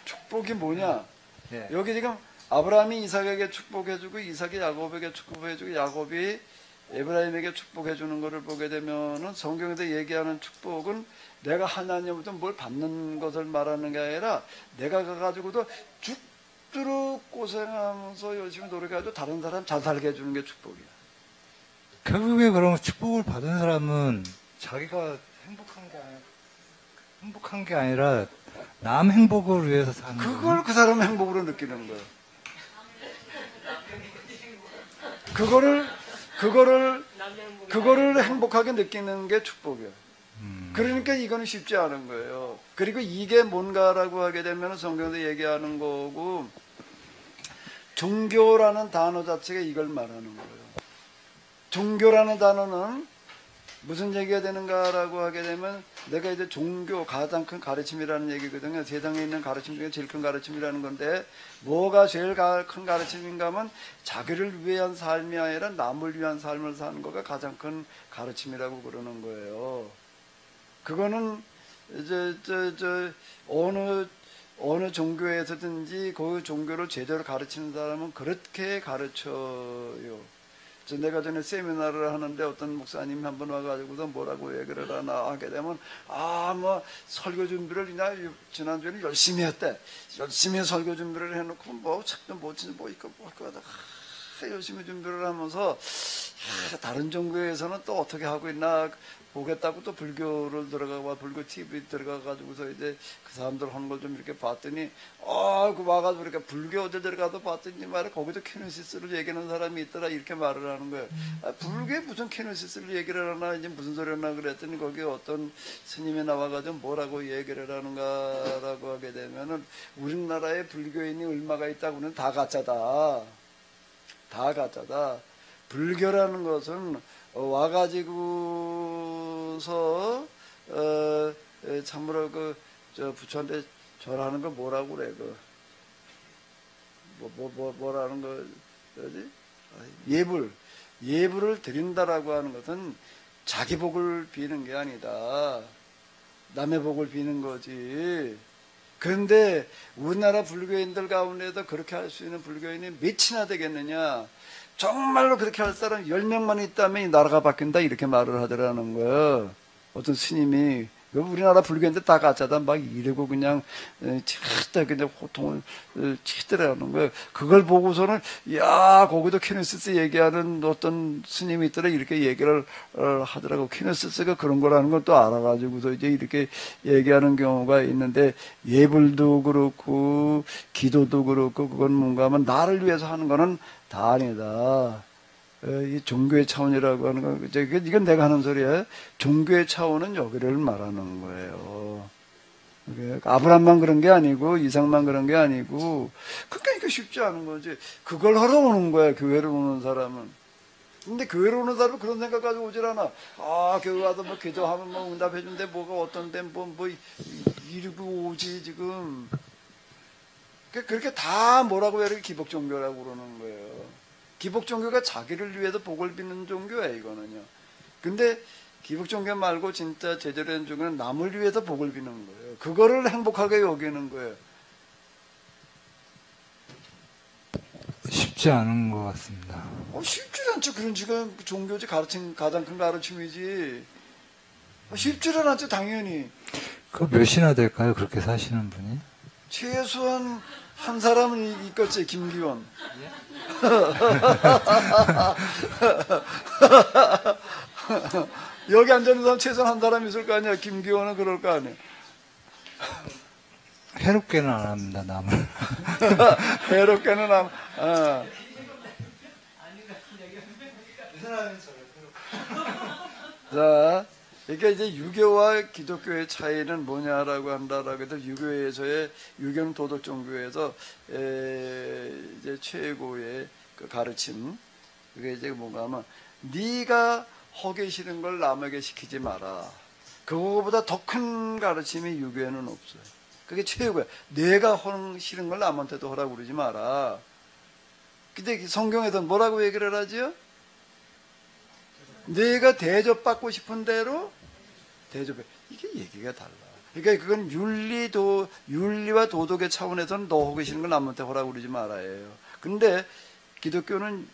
축복이 뭐냐? 예. 여기 지금 아브라함이 이삭에게 축복해주고 이삭이 야곱에게 축복해주고 야곱이 에브라임에게 축복해주는 것을 보게 되면은 성경에서 얘기하는 축복은 내가 하나님부터 뭘 받는 것을 말하는 게 아니라 내가 가가지고도 죽도록 고생하면서 열심히 노력해가지고 다른 사람 잘 살게 해주는 게 축복이야. 결국에 그러면 축복을 받은 사람은 자기가 행복한 게 아니라 남 행복을 위해서 사는 거예요. 그걸 그 사람 행복으로 느끼는 거예요. 그거를 행복하게 느끼는 게 축복이에요. 그러니까 이거는 쉽지 않은 거예요. 그리고 이게 뭔가라고 하게 되면 성경에서 얘기하는 거고, 종교라는 단어 자체가 이걸 말하는 거예요. 종교라는 단어는 무슨 얘기가 되는가라고 하게 되면 내가 이제 종교, 가장 큰 가르침이라는 얘기거든요. 세상에 있는 가르침 중에 제일 큰 가르침이라는 건데, 뭐가 제일 큰 가르침인가 하면 자기를 위한 삶이 아니라 남을 위한 삶을 사는 거가 가장 큰 가르침이라고 그러는 거예요. 그거는 이제 어느 종교에서든지 그 종교를 제대로 가르치는 사람은 그렇게 가르쳐요. 내가 전에 세미나를 하는데 어떤 목사님이 한번 와가지고서 뭐라고 얘기를 하게 되면, 설교 준비를 지난주에는 열심히 했대. 열심히 설교 준비를 해놓고 책도 못 읽고 하다가 열심히 준비를 하면서 다른 종교에서는 또 어떻게 하고 있나 보겠다고 또 불교를 들어가고 불교 TV 들어가가지고서 이제 그 사람들 하는 걸 좀 이렇게 봤더니 그 와가지고 이렇게 불교 어디 들어가도 봤더니 말이야 거기도 키노시스를 얘기하는 사람이 있더라 이렇게 말을 하는 거예요. 불교에 무슨 키노시스를 얘기를 하나 이제 무슨 소리 하나 그랬더니 거기에 어떤 스님이 나와가지고 뭐라고 얘기를 하는가라고 하게 되면은 우리나라에 불교인이 얼마가 있다고는 다 가짜다. 다 가짜다. 불교라는 것은 와가지고서 참으로 부처한테 절하는 거 뭐라고 그래 뭐라는 거지? 예불을 드린다라고 하는 것은 자기 복을 비는 게 아니다. 남의 복을 비는 거지. 그런데 우리나라 불교인들 가운데도 그렇게 할 수 있는 불교인이 몇이나 되겠느냐? 정말로 그렇게 할 사람 10명만 있다면 이 나라가 바뀐다 이렇게 말을 하더라는 거예요. 어떤 스님이 우리나라 불교인데 다 가짜다 막 이러고 그냥 치다 그냥 고통을 치더라는 거예요. 그걸 보고서는 야 거기도 키네시스 얘기하는 어떤 스님이 있더라 이렇게 얘기를 하더라고. 키네시스가 그런 거라는 걸 또 알아가지고서 이제 이렇게 얘기하는 경우가 있는데 예불도 그렇고 기도도 그렇고 그건 뭔가 하면 나를 위해서 하는 거는 다 아니다. 이 종교의 차원이라고 하는 건, 이건 내가 하는 소리야. 종교의 차원은 여기를 말하는 거예요. 아브라함만 그런 게 아니고, 이삭만 그런 게 아니고, 그러니까 쉽지 않은 거지. 그걸 하러 오는 거야, 교회를 오는 사람은. 근데 교회를 오는 사람은 그런 생각 가지고 오질 않아. 아, 교회 와서 뭐 기도하면 뭐 응답해준대, 뭐가 어떤데, 이러고 오지, 지금. 그렇게 다 뭐라고 해, 이렇게 기복 종교라고 그러는 거예요. 기복 종교가 자기를 위해서 복을 빚는 종교예요, 이거는요. 근데 기복 종교 말고 진짜 제대로 된 종교는 남을 위해서 복을 빚는 거예요. 그거를 행복하게 여기는 거예요. 쉽지 않은 것 같습니다. 쉽지 않죠. 그런 지금 종교지 가장 큰 가르침이지. 쉽지는 않죠, 당연히. 그 몇이나 될까요? 그렇게 사시는 분이? 최소한 한 사람은 있겠지, 김기원. 여기 앉아있는 사람 최소한 한 사람 있을 거 아니야. 김기원은 그럴 거 아니야. 해롭게는 안 합니다, 남을. 해롭게는 자, 이게 이제 유교와 기독교의 차이는 뭐냐라고 한다라고 해도 유교는 도덕 종교에서 이제 최고의 그 가르침. 그게 이제 뭔가 하면 네가 하기 싫은 걸 남에게 시키지 마라. 그거보다 더 큰 가르침이 유교에는 없어요. 그게 최고야. 내가 하기 싫은 걸 남한테도 하라고 그러지 마라. 근데 성경에서 뭐라고 얘기를 하지요? 내가 대접받고 싶은 대로 대접해. 이게 얘기가 달라. 그러니까 그건 윤리와 도덕의 차원에서는 너 하기 싫은 걸 남한테 하라고 그러지 말아요. 근데 기독교는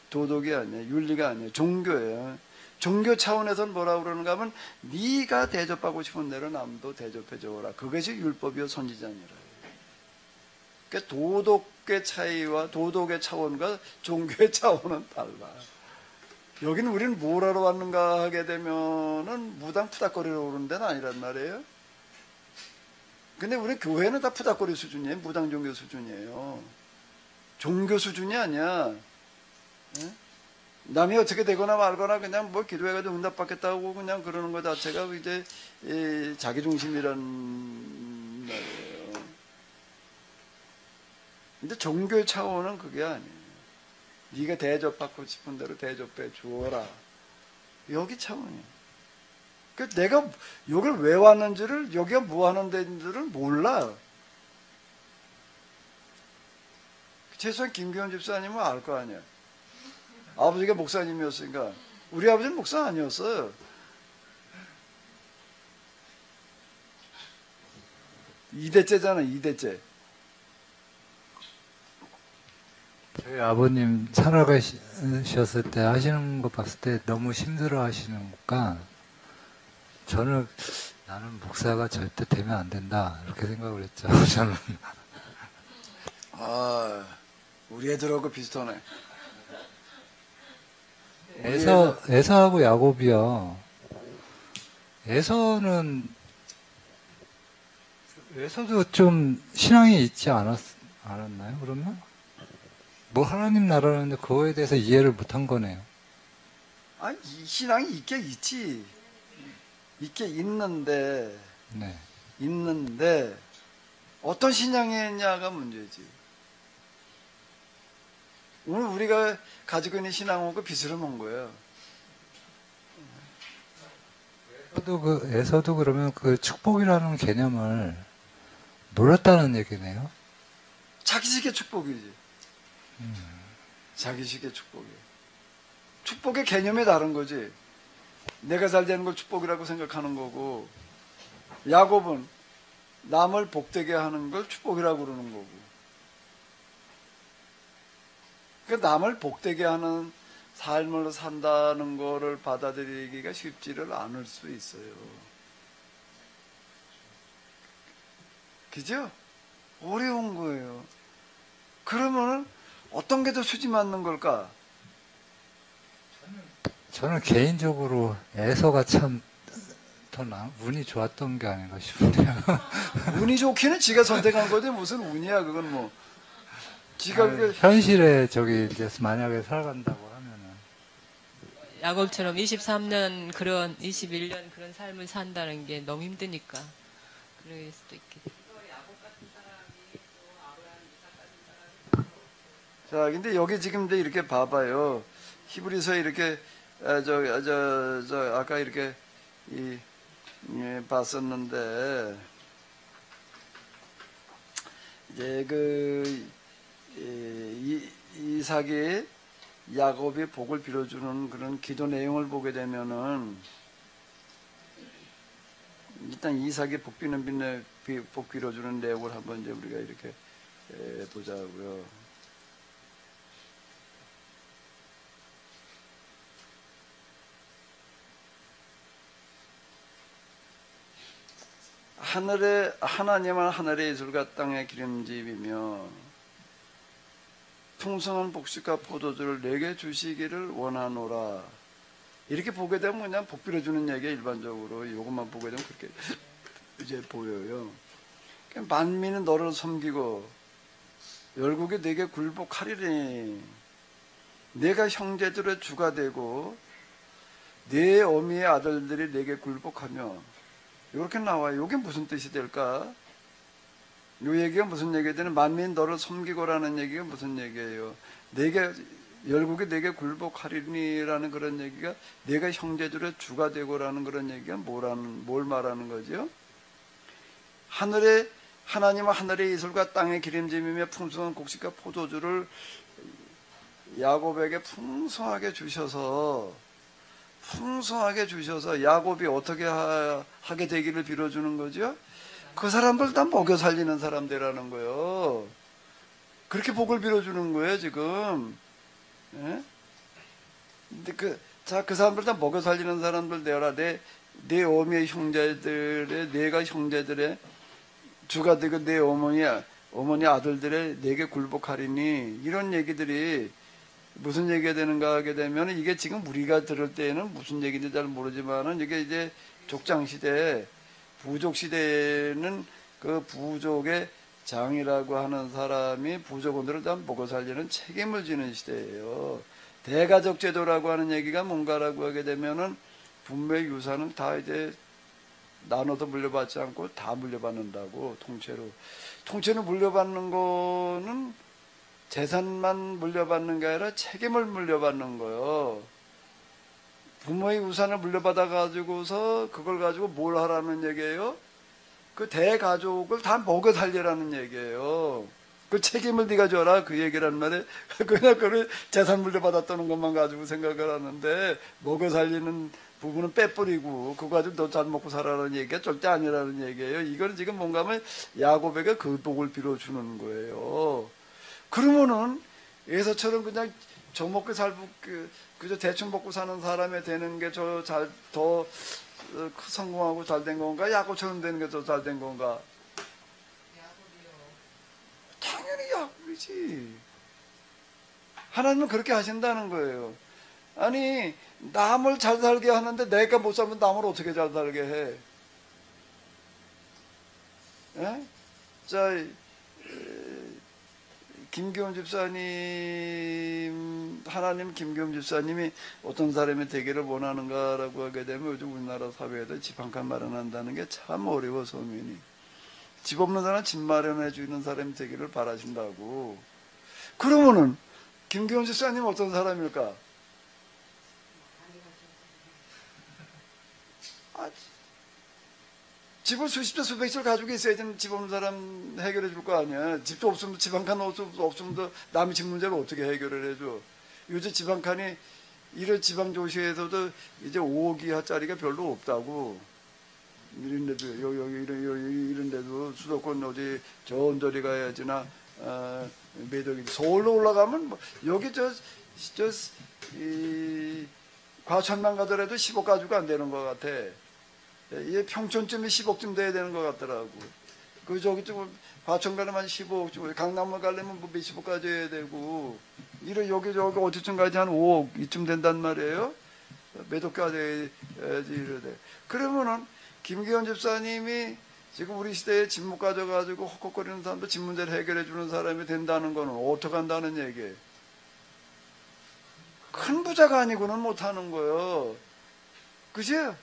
도덕이 아니에요. 윤리가 아니에요. 종교예요. 종교 차원에서는 뭐라고 그러는가 하면 네가 대접받고 싶은 대로 남도 대접해 줘라. 그것이 율법이요 선지자니라. 그러니까 도덕의 차이와 도덕의 차원과 종교의 차원은 달라. 여기는 우리는 뭘 하러 왔는가 하게 되면은 무당 푸닥거리러 오는 데는 아니란 말이에요. 근데 우리 교회는 다 푸닥거리 수준이에요. 무당 종교 수준이에요. 종교 수준이 아니야. 예? 남이 어떻게 되거나 말거나 그냥 뭐 기도해가지고 응답받겠다고 그냥 그러는 것 자체가 이제 자기중심이란 말이에요. 근데 종교의 차원은 그게 아니에요. 네가 대접받고 싶은 대로 대접해 주어라. 여기 차원이에요. 내가 여길 왜 왔는지를, 여기가 뭐 하는 데인지를 몰라. 최소한 김기현 집사님은 알 거 아니야. 아버지가 목사님이었으니까. 우리 아버지는 목사 아니었어요. 이대째잖아, 이대째. 저희 아버님 살아가셨을 때 하시는 거 봤을 때 너무 힘들어 하시니까 저는 나는 목사가 절대 되면 안 된다 이렇게 생각을 했죠. 저는. 아, 우리 애들하고 비슷하네. 에서하고 야곱이요. 에서도 좀 신앙이 있지 않았나요? 그러면? 뭐 하나님 나라는데 그거에 대해서 이해를 못한 거네요. 아니, 신앙이 있긴 있지. 있긴 있는데, 네. 어떤 신앙이냐가 문제지. 오늘 우리가 가지고 있는 신앙하고 비스름한 거예요. 에서도 그러면 그 축복이라는 개념을 몰랐다는 얘기네요. 자기식의 축복이지. 자기식의 축복이에요. 축복의 개념이 다른 거지. 내가 잘 되는 걸 축복이라고 생각하는 거고, 야곱은 남을 복되게 하는 걸 축복이라고 그러는 거고. 그러니까 남을 복되게 하는 삶을 산다는 거를 받아들이기가 쉽지를 않을 수 있어요. 그죠? 어려운 거예요. 그러면은 어떤 게 더 수지 맞는 걸까? 저는 개인적으로 에서가 참 더 운이 좋았던 게 아닌가 싶은데요. 운이 좋기는 지가 선택한 거지 무슨 운이야 그건 뭐. 지가 그 현실에 저기 이제 만약에 살아간다고 하면은 야곱처럼 23년 그런 21년 그런 삶을 산다는 게 너무 힘드니까 그럴 수도 있겠죠. 자, 근데 여기 지금 이제 이렇게 봐봐요. 히브리서에 이렇게 아까 이렇게 봤었는데 이제 이삭이 야곱이 복을 빌어주는 그런 기도 내용을 보게 되면은 일단 이삭이 복 빌어주는 내용을 한번 이제 우리가 이렇게 보자고요. 하나님은 하늘의 이슬과 땅의 기름짐이며 풍성한 복식과 포도주를 내게 주시기를 원하노라. 이렇게 보게 되면 그냥 복 빌어주는 얘기가 일반적으로 이것만 보게 되면 그렇게 이제 보여요. 만민은 너를 섬기고 열국이 내게 굴복하리니 내가 형제들의 주가 되고 네 어미의 아들들이 내게 굴복하며 이렇게 나와요. 이게 무슨 뜻이 될까? 이 얘기가 무슨 얘기가 되는 만민 너를 섬기고라는 얘기가 무슨 얘기예요? 열국이 내게 굴복하리니라는 그런 얘기가 내가 형제들의 주가 되고라는 그런 얘기가 뭘 말하는 거죠? 하나님은 하늘의 이슬과 땅의 기름짐이며 풍성한 곡식과 포도주를 야곱에게 풍성하게 주셔서 야곱이 어떻게 하게 되기를 빌어주는 거죠? 그 사람들 다 먹여 살리는 사람들이라는 거예요. 그렇게 복을 빌어주는 거예요 지금. 예? 근데 그 사람들 다 먹여 살리는 사람들 되어라. 내 어미의 형제들의 내가 형제들의 주가 되고 내 어머니 아들들의 내게 굴복하리니 이런 얘기들이 무슨 얘기가 되는가 하게 되면 이게 지금 우리가 들을 때에는 무슨 얘기인지 잘 모르지만은 이게 이제 족장시대, 부족시대에는 그 부족의 장이라고 하는 사람이 부족원들을 다 먹어 살리는 책임을 지는 시대예요. 대가족 제도라고 하는 얘기가 뭔가라고 하게 되면은 분명히 유산은 다 이제 나눠서 물려받지 않고 다 물려받는다고 통째로 물려받는 거는 재산만 물려받는 게 아니라 책임을 물려받는 거예요. 부모의 우산을 물려받아 가지고서 그걸 가지고 뭘 하라는 얘기예요? 그 대가족을 다 먹여 살리라는 얘기예요. 그 책임을 네가 져라 그 얘기란 말에 그냥 그 재산 물려받았다는 것만 가지고 생각을 하는데 먹여 살리는 부분은 빼버리고 그거 가지고 너 잘 먹고 살아라는 얘기가 절대 아니라는 얘기예요. 이거는 지금 뭔가 하면 야곱에게 그 복을 빌어주는 거예요. 그러면은 에서처럼 그냥 저 먹고 살고 그저 대충 먹고 사는 사람이 되는 게 더 성공하고 잘 된 건가? 야곱처럼 되는 게 더 잘 된 건가? 당연히 야곱이지. 하나님은 그렇게 하신다는 거예요. 아니 남을 잘 살게 하는데 내가 못 살면 남을 어떻게 잘 살게 해? 예? 자, 김교훈 집사님, 하나님 김교훈 집사님이 어떤 사람이 되기를 원하는가라고 하게 되면 요즘 우리나라 사회에서 집 한 칸 마련한다는 게 참 어려워, 서민이. 집 없는 사람 집 마련해 주는 사람이 되기를 바라신다고. 그러면은, 김교훈 집사님은 어떤 사람일까? 집을 수십 대 수백 채를 가지고 있어야지 집 없는 사람 해결해 줄 거 아니야. 집도 없으면 집 한 칸 없으면 남의 집 문제를 어떻게 해결을 해줘. 요새 집 한 칸이 이런 지방도시에서도 이제 5억 이하짜리가 별로 없다고. 이런 데도 이런 데도 수도권 어디 저 언저리 가야지나 매덕이 서울로 올라가면 뭐 여기 이 과천만 가더라도 10억 가지고 안 되는 것 같아. 이게 평촌쯤이 10억쯤 돼야 되는 것 같더라고. 그 저기 좀 과천 가려면 15억 주고 강남을 가려면 뭐 몇십억까지 해야 되고 이런 여기 저기 어디쯤까지 한 5억 이쯤 된단 말이에요. 몇 억까지 해야지 이러대. 그러면은 김기현 집사님이 지금 우리 시대에 집 못 가져가지고 헉헉거리는 사람도 집 문제를 해결해 주는 사람이 된다는 거는 어떻게 한다는 얘기예요. 큰 부자가 아니고는 못하는 거예요. 그죠?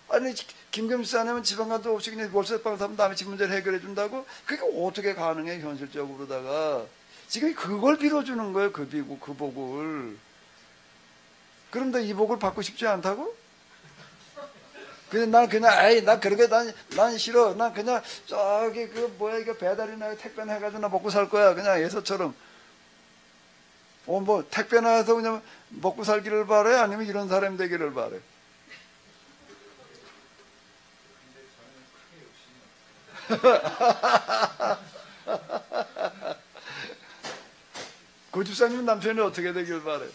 아니 김기현 집사님은 지방간도 없이 그냥 월세방 사면 남의 집 문제를 해결해 준다고? 그게 어떻게 가능해 현실적으로다가. 지금 그걸 빌어주는 거예요. 그 비고 그 복을. 그런데 이 복을 받고 싶지 않다고? 그냥 난 그냥 에이 난 그렇게 난 싫어. 난 그냥 저기 그 뭐야 이거 배달이나 택배나 해가지고 나 먹고 살 거야. 그냥 예서처럼. 뭐 택배나 해서 그냥 먹고 살기를 바래? 아니면 이런 사람이 되기를 바래? 고 집사님 남편이 어떻게 되길 바래?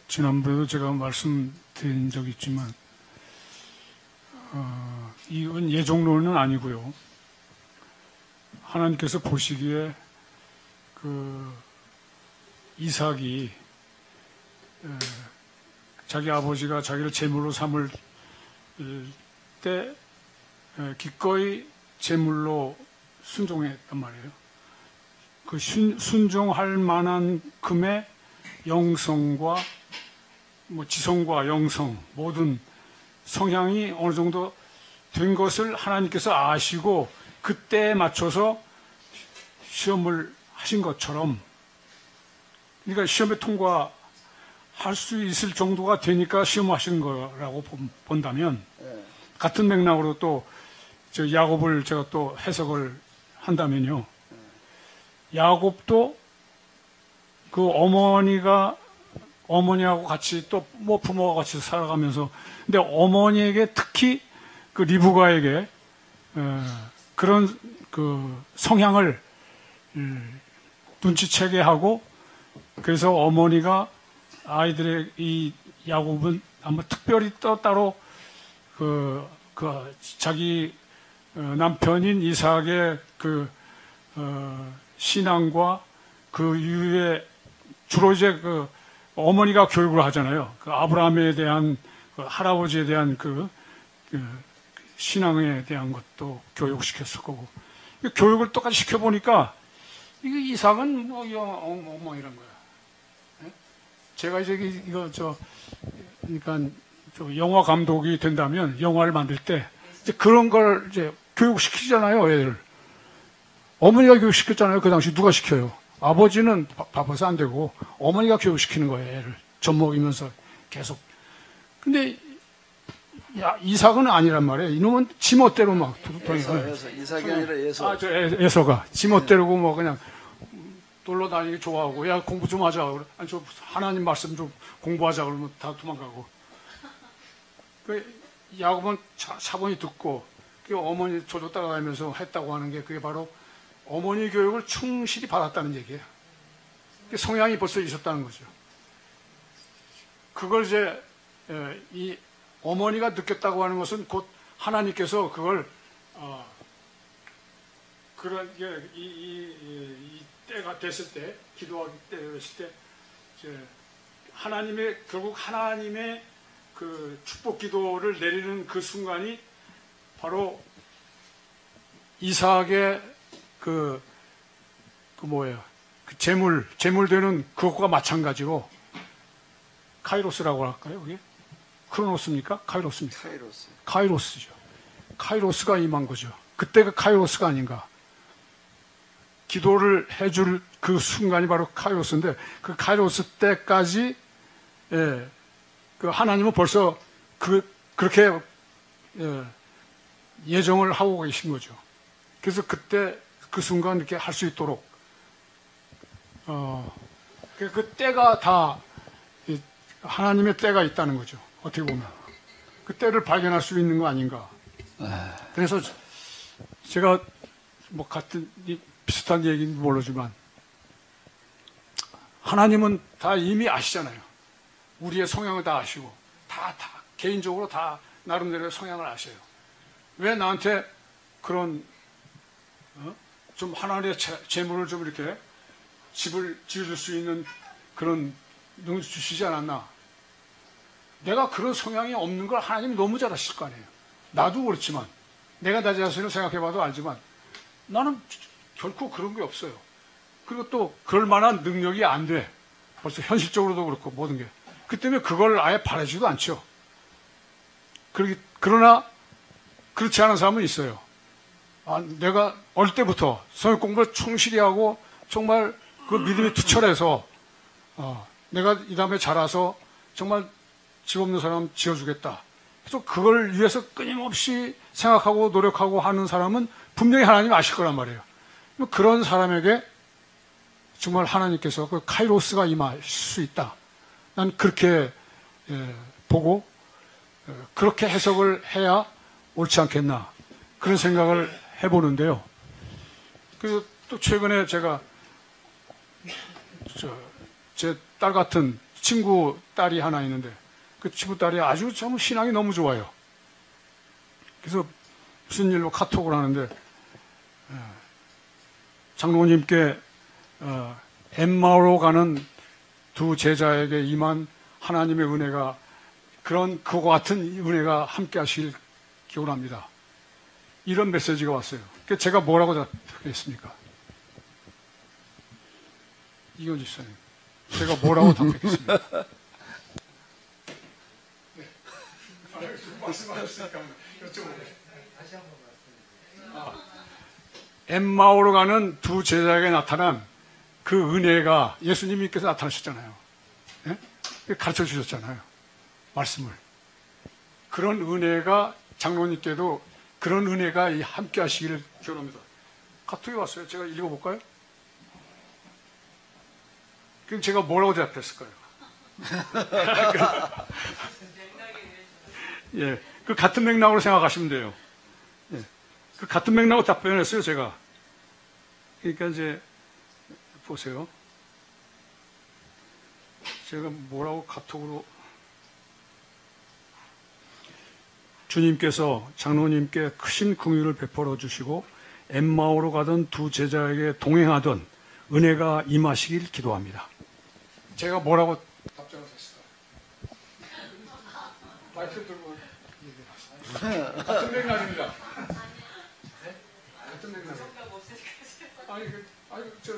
지난번에도 제가 말씀드린 적이 있지만 이건 예종론은 아니고요. 하나님께서 보시기에 그 이삭이 자기 아버지가 자기를 제물로 삼을 때 기꺼이 제물로 순종했단 말이에요. 그 순종할 만한 금의 영성과 뭐 지성과 영성 모든 성향이 어느 정도 된 것을 하나님께서 아시고 그때에 맞춰서 시험을 하신 것처럼, 그러니까 시험에 통과할 수 있을 정도가 되니까 시험하신 거라고 본다면, 같은 맥락으로 또 저 야곱을 제가 또 해석을 한다면요, 야곱도 그 어머니하고 같이 또 뭐 부모와 같이 살아가면서, 근데 어머니에게 특히 그 리브가에게 그런 그 성향을 눈치채게 하고, 그래서 어머니가 아이들의 이 야곱은 아마 특별히 따로 자기 남편인 이삭의 그 신앙과 그 이후에 주로 이제 그 어머니가 교육을 하잖아요. 그 아브라함에 대한 그 할아버지에 대한 그 신앙에 대한 것도 교육시켰을 거고, 교육을 똑같이 시켜보니까 이게 이삭은 뭐 이런 거야. 예? 제가 이제 그러니까 영화 감독이 된다면 영화를 만들 때 이제 그런 걸 이제 교육시키잖아요, 애들. 어머니가 교육시켰잖아요. 그 당시 누가 시켜요? 아버지는 바빠서 안 되고 어머니가 교육시키는 거예요, 애를. 젖 먹이면서 계속. 근데 이삭은 아니란 말이에요. 이놈은 지멋대로 막 이삭이 아니라 에서. 에서가 지멋대로고 뭐 그냥 놀러 다니기 좋아하고, 야 공부 좀 하자. 아니 저 하나님 말씀 좀 공부하자 그러면 다 도망가고. 그 야곱은 차분히 듣고 그 어머니 조조 따라가면서 했다고 하는 게 그게 바로 어머니 교육을 충실히 받았다는 얘기예요. 성향이 벌써 있었다는 거죠. 그걸 이제 이 어머니가 느꼈다고 하는 것은 곧 하나님께서 그걸 그런 이 때가 됐을 때, 기도하기 때 됐을 때 이제 결국 하나님의 그 축복 기도를 내리는 그 순간이 바로 이삭의 그 제물 되는 그것과 마찬가지로 카이로스라고 할까요, 그게? 크로노스입니까? 카이로스입니까? 카이로스죠. 카이로스가 임한 거죠. 그때가 카이로스가 아닌가. 기도를 해줄 그 순간이 바로 카이로스인데, 그 카이로스 때까지, 그 하나님은 벌써 그렇게, 예정을 하고 계신 거죠. 그래서 그때 그 순간 이렇게 할 수 있도록, 그 때가 다 하나님의 때가 있다는 거죠. 어떻게 보면. 그 때를 발견할 수 있는 거 아닌가. 그래서 제가 뭐 같은 비슷한 얘기인지 모르지만 하나님은 다 이미 아시잖아요. 우리의 성향을 다 아시고 다 개인적으로 다 나름대로의 성향을 아셔요. 왜 나한테 그런 좀 하나님의 재물을 좀 이렇게 집을 지어줄 수 있는 그런 능력을 주시지 않았나? 내가 그런 성향이 없는 걸 하나님이 너무 잘 아실 거 아니에요. 나도 그렇지만 내가 나 자신을 생각해봐도 알지만 나는 결코 그런 게 없어요. 그리고 또 그럴 만한 능력이 안 돼. 벌써 현실적으로도 그렇고 모든 게. 그 때문에 그걸 아예 바라지도 않죠. 그러나 그렇지 않은 사람은 있어요. 내가 어릴 때부터 성역 공부를 충실히 하고 정말 그 믿음이 투철해서 내가 이 다음에 자라서 정말 집 없는 사람 지어주겠다. 그래서 그걸 위해서 끊임없이 생각하고 노력하고 하는 사람은 분명히 하나님 아실 거란 말이에요. 그런 사람에게 정말 하나님께서 그 카이로스가 임할 수 있다. 난 그렇게 보고 그렇게 해석을 해야 옳지 않겠나 그런 생각을 해보는데요. 그래서 또 최근에 제가 제 딸 같은 친구 딸이 하나 있는데 그 친구 딸이 아주 참 신앙이 너무 좋아요. 그래서 무슨 일로 카톡을 하는데 장로님께 엠마오로 가는 두 제자에게 임한 하나님의 은혜가 그와 같은 은혜가 함께 하시길 기원합니다. 이런 메시지가 왔어요. 제가 뭐라고 답했습니까? 이건지 선생님. 제가 뭐라고 답했겠습니까? 네. 말씀하셨으니까 여쭤보세요. 엠마오로 가는 두 제자에게 나타난 그 은혜가 예수님께서 나타나셨잖아요. 네? 가르쳐 주셨잖아요. 말씀을. 그런 은혜가 장로님께도 그런 은혜가 함께 하시기를 기원합니다. 카톡이 왔어요. 제가 읽어볼까요? 그럼 제가 뭐라고 대답했을까요? 예, 그 같은 맥락으로 생각하시면 돼요. 예, 그 같은 맥락으로 답변했어요, 제가. 그러니까 이제 보세요. 제가 뭐라고 카톡으로 주님께서 장로님께 크신 긍휼을 베풀어 주시고 엠마오로 가던 두 제자에게 동행하던 은혜가 임하시길 기도합니다. 제가 뭐라고 답장을 했을까요? 마이크 들고 얘기하시죠. 같은 맥락입니다. 네? 같은 맥락. 아니, 저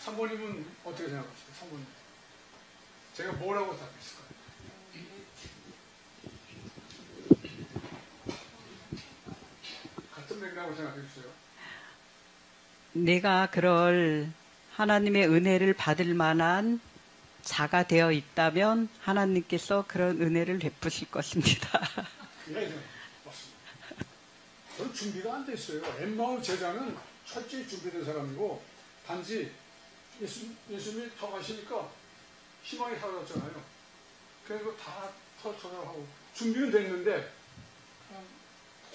3번님은 어떻게 생각하시죠? 3번님. 제가 뭐라고 답했을까요? 같은 맥락으로 생각해 주세요. 내가 그럴 하나님의 은혜를 받을 만한 자가 되어 있다면 하나님께서 그런 은혜를 베푸실 것입니다. 네, 맞습니다. 그건 준비가 안 돼 있어요. 엠마오 제자는 철저히 준비된 사람이고 단지 예수님이 터가시니까 희망이 사라졌잖아요. 그래서 다 터져하고 준비는 됐는데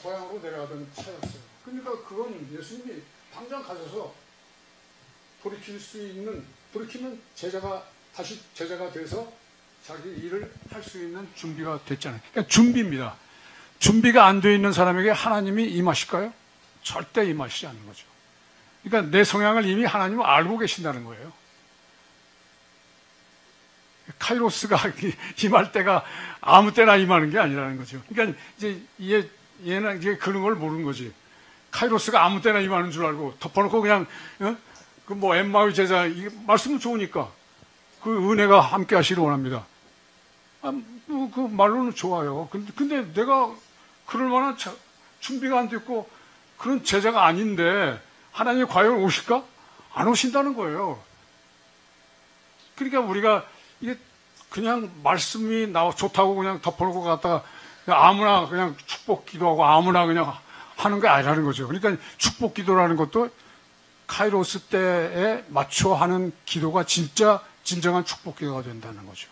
고향으로 내려가던 차였어요. 그러니까 그건 예수님이 당장 가셔서 돌이키면 다시 제자가 돼서 자기 일을 할 수 있는 준비가 됐잖아요. 그러니까 준비입니다. 준비가 안 돼 있는 사람에게 하나님이 임하실까요? 절대 임하시지 않는 거죠. 그러니까 내 성향을 이미 하나님은 알고 계신다는 거예요. 카이로스가 임할 때가 아무 때나 임하는 게 아니라는 거죠. 그러니까 이제 얘는 이제 그런 걸 모르는 거지. 카이로스가 아무 때나 임하는 줄 알고 덮어놓고 그냥 그 뭐 엠마오 제자 이게 말씀은 좋으니까 그 은혜가 함께 하시길 원합니다. 그 말로는 좋아요. 근데 내가 그럴 만한 준비가 안 됐고 그런 제자가 아닌데 하나님이 과연 오실까? 안 오신다는 거예요. 그러니까 우리가 이게 그냥 말씀이 좋다고 그냥 덮어놓고 갔다가 아무나 그냥 축복 기도하고 아무나 그냥 하는 게 아니라는 거죠. 그러니까 축복 기도라는 것도 카이로스 때에 맞춰 하는 기도가 진정한 축복 기도가 된다는 거죠.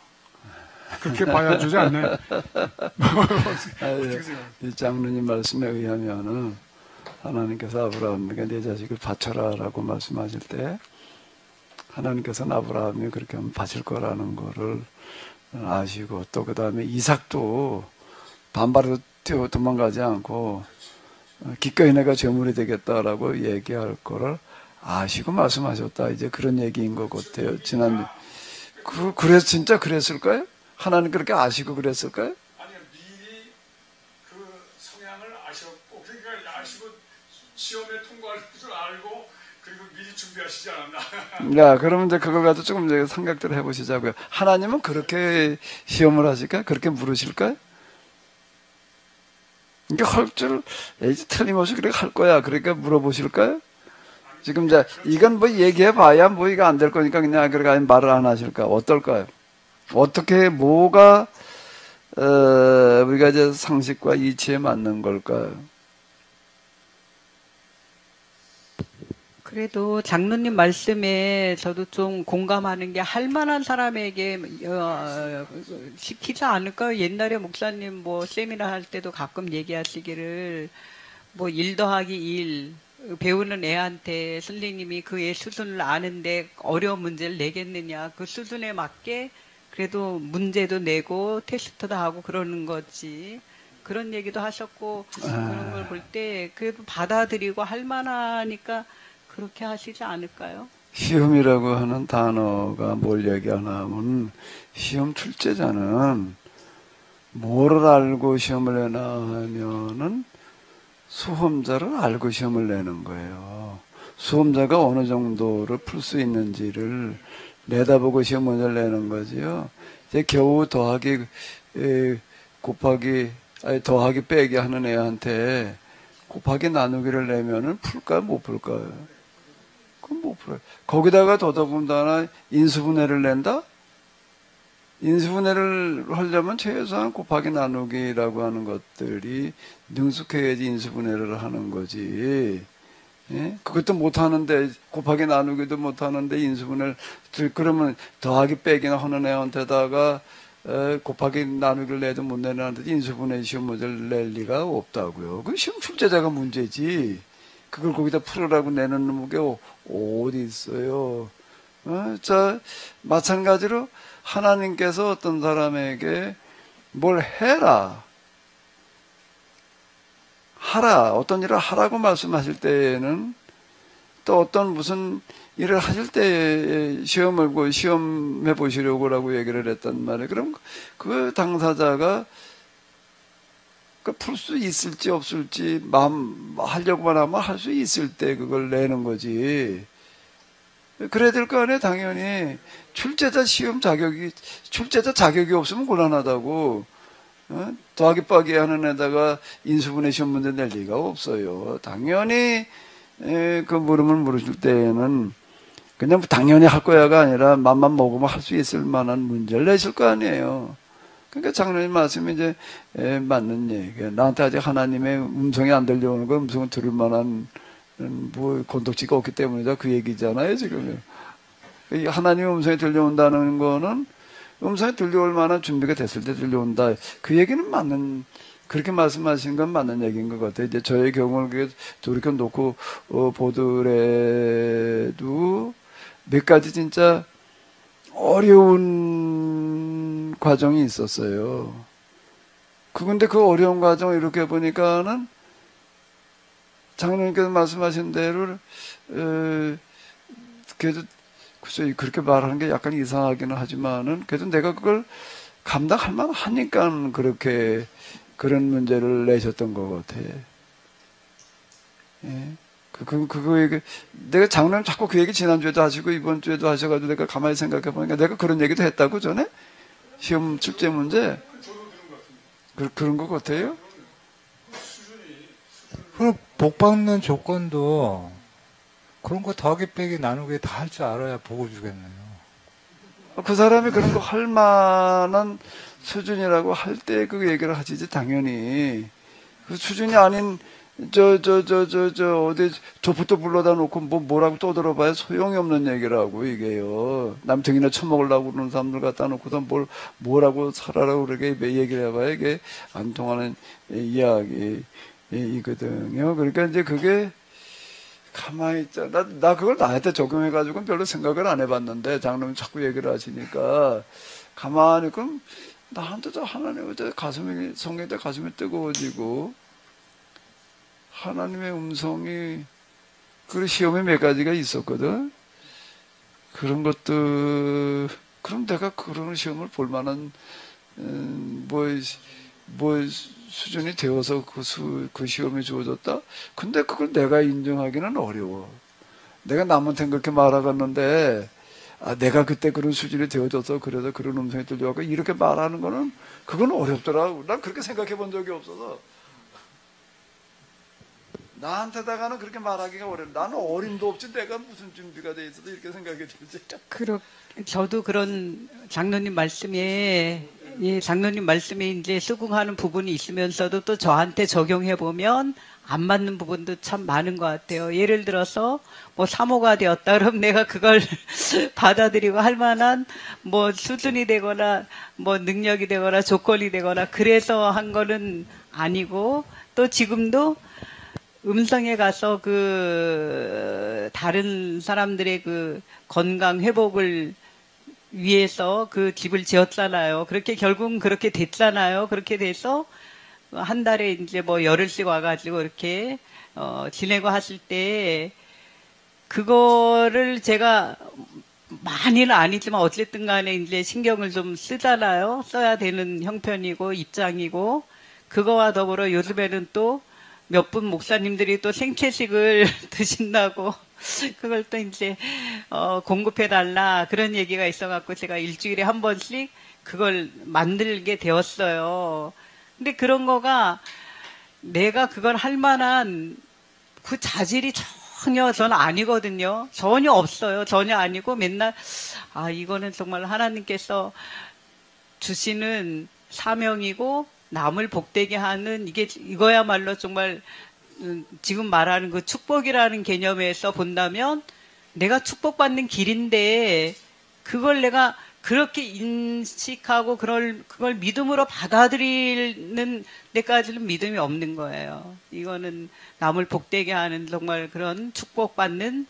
그렇게 봐야 되지 않나요? 이 장로님 말씀에 의하면은 하나님께서 아브라함에게 내 자식을 바쳐라라고 말씀하실 때 하나님께서는 아브라함이 그렇게 하면 바칠 거라는 거를 아시고 또 그 다음에 이삭도 반발로 뛰어 도망가지 않고 기꺼이 내가 제물이 되겠다라고 얘기할 거를 아시고 말씀하셨다. 이제 그런 얘기인 것 같아요. 지난주 그래서 진짜 그랬을까요? 하나님 그렇게 아시고 그랬을까요? 아니요, 미리 그 성향을 아셨고, 그러니까 아시고 시험에 통과할 줄 알고, 그리고 미리 준비하시지 않았나. 야, 그러면 이제 그걸 가지고 조금 이제 생각들을 해보시자고요. 하나님은 그렇게 시험을 하실까요? 그렇게 물으실까요? 이게 할 줄, 틀림없이 그렇게 할 거야. 그러니까 물어보실까요? 지금 이제 이건 뭐 얘기해봐야 뭐 이거 안 될 거니까 그냥 그렇게 말을 안 하실까? 어떨까요? 어떻게 뭐가 우리가 이제 상식과 이치에 맞는 걸까요? 그래도 장로님 말씀에 저도 좀 공감하는 게 할 만한 사람에게 시키지 않을까요? 옛날에 목사님 뭐 세미나 할 때도 가끔 얘기하시기를 뭐 1 더하기 1 배우는 애한테 선생님이 그 애 수준을 아는데 어려운 문제를 내겠느냐. 그 수준에 맞게 그래도 문제도 내고 테스트도 하고 그러는 거지. 그런 얘기도 하셨고 그런 걸 볼 때 그래도 받아들이고 할 만하니까 그렇게 하시지 않을까요? 시험이라고 하는 단어가 뭘 얘기하냐면 시험 출제자는 뭐를 알고 시험을 내나 하면은 수험자를 알고 시험을 내는 거예요. 수험자가 어느 정도를 풀 수 있는지를 내다보고 시험 문제를 내는 거지요. 이제 겨우 더하기 빼기 하는 애한테 곱하기 나누기를 내면은 풀까요? 못 풀까요? 그럼 못 풀어요. 거기다가 더더군다나 인수분해를 낸다? 인수분해를 하려면 최소한 곱하기 나누기라고 하는 것들이 능숙해야지 인수분해를 하는 거지. 예? 그것도 못하는데 곱하기 나누기도 못하는데 인수분해를 그러면 더하기 빼기나 하는 애한테다가 곱하기 나누기를 내도 못 내는데 인수분해 시험 문제를 낼 리가 없다고요. 그 시험 출제자가 문제지. 그걸 거기다 풀으라고 내는 게 어디 있어요. 자, 마찬가지로 하나님께서 어떤 사람에게 뭘 해라, 하라, 어떤 일을 하라고 말씀하실 때에는 또 어떤 무슨 일을 하실 때 시험해 보시려고라고 얘기를 했단 말이에요. 그럼 그 당사자가 풀 수 있을지 없을지 마음 하려고만 하면 할 수 있을 때 그걸 내는 거지. 그래야 될 거 아니에요, 당연히. 출제자 자격이 없으면 곤란하다고. 더하기 빼기 하는 애다가 인수분해 시험 문제 낼 리가 없어요. 당연히 그 물음을 물으실 때에는 그냥 당연히 할 거야가 아니라 맘만 먹으면 할 수 있을 만한 문제를 내실 거 아니에요. 그러니까 장로님 말씀이 이제 맞는 얘기예요. 나한테 아직 하나님의 음성이 안 들려오는 거 음성을 들을 만한 뭐 건덕지가 없기 때문이다 그 얘기잖아요 지금. 하나님의 음성이 들려온다는 거는 음성이 들려올 만한 준비가 됐을 때 들려온다. 그 얘기는 그렇게 말씀하신 건 맞는 얘기인 것 같아요. 이제 저의 경우를 돌이켜 놓고 보더라도 몇 가지 진짜 어려운 과정이 있었어요. 근데 그 어려운 과정을 이렇게 보니까는 장로님께서 말씀하신 대로 그래도 글쎄 그렇게 말하는 게 약간 이상하기는 하지만은 그래도 내가 그걸 감당할 만하니까 그렇게 그런 문제를 내셨던 것 같아. 예. 그거 얘기, 내가 장로님 자꾸 그 얘기 지난주에도 하시고 이번 주에도 하셔가지고 내가 가만히 생각해 보니까 내가 그런 얘기도 했다고 전에? 시험 출제 문제? 그런 것 같아요? 그럼 복 받는 조건도 그런 거 더하기 빼기 나누기 다 할 줄 알아야 복을 주겠네요. 그 사람이 그런 거 할 만한 수준이라고 할 때 그 얘기를 하시지, 당연히. 그 수준이 아닌, 어디, 조부터 불러다 놓고 뭐라고 떠들어봐야 소용이 없는 얘기라고, 이게요. 남 등이나 처먹으려고 그러는 사람들 갖다 놓고서 뭐라고 살아라고 그렇게 얘기를 해봐야 이게 안 통하는 이야기. 이거든요. 그러니까 이제 그게 가만히 있자. 나 그걸 나한테 적용해가지고는 별로 생각을 안 해봤는데, 장로님 자꾸 얘기를 하시니까, 가만히, 그럼 나한테도 하나님의 가슴이, 성경에 가슴이 뜨거워지고, 하나님의 음성이, 그 시험에 몇 가지가 있었거든. 그런 것들, 그럼 내가 그런 시험을 볼 만한, 수준이 되어서 그 시험이 주어졌다? 근데 그걸 내가 인정하기는 어려워. 내가 남한테 그렇게 말하겠는데, 내가 그때 그런 수준이 되어져서 그래서 그런 음성이 들려갖고 이렇게 말하는 거는 그건 어렵더라고. 난 그렇게 생각해 본 적이 없어서. 나한테다가는 그렇게 말하기가 어려워. 나는 어림도 없지 내가 무슨 준비가 돼 있어도 이렇게 생각이 들지. 저도 그런 장로님 말씀에 장로님 말씀에 이제 수긍하는 부분이 있으면서도 또 저한테 적용해 보면 안 맞는 부분도 참 많은 것 같아요. 예를 들어서 뭐 사모가 되었다 그럼 내가 그걸 받아들이고 할 만한 뭐 수준이 되거나 뭐 능력이 되거나 조건이 되거나 그래서 한 거는 아니고, 또 지금도 음성에 가서 그 다른 사람들의 그 건강 회복을 위해서 그 집을 지었잖아요. 그렇게 결국은 그렇게 됐잖아요. 그렇게 돼서 한 달에 이제 뭐 열흘씩 와가지고 이렇게 지내고 하실 때 그거를 제가 많이는 아니지만 어쨌든 간에 이제 신경을 좀 쓰잖아요. 써야 되는 형편이고 입장이고, 그거와 더불어 요즘에는 또 몇 분 목사님들이 또 생채식을 드신다고 그걸 또 이제 공급해달라 그런 얘기가 있어갖고 제가 일주일에 한 번씩 그걸 만들게 되었어요. 근데 그런 거가 내가 그걸 할 만한 그 자질이 전혀 저는 아니거든요. 전혀 없어요. 전혀 아니고 맨날 이거는 정말 하나님께서 주시는 사명이고 남을 복되게 하는 이거야말로 정말 지금 말하는 그 축복이라는 개념에서 본다면 내가 축복받는 길인데 그걸 내가 그렇게 인식하고 그걸 믿음으로 받아들이는 데까지는 믿음이 없는 거예요. 이거는 남을 복되게 하는 정말 그런 축복받는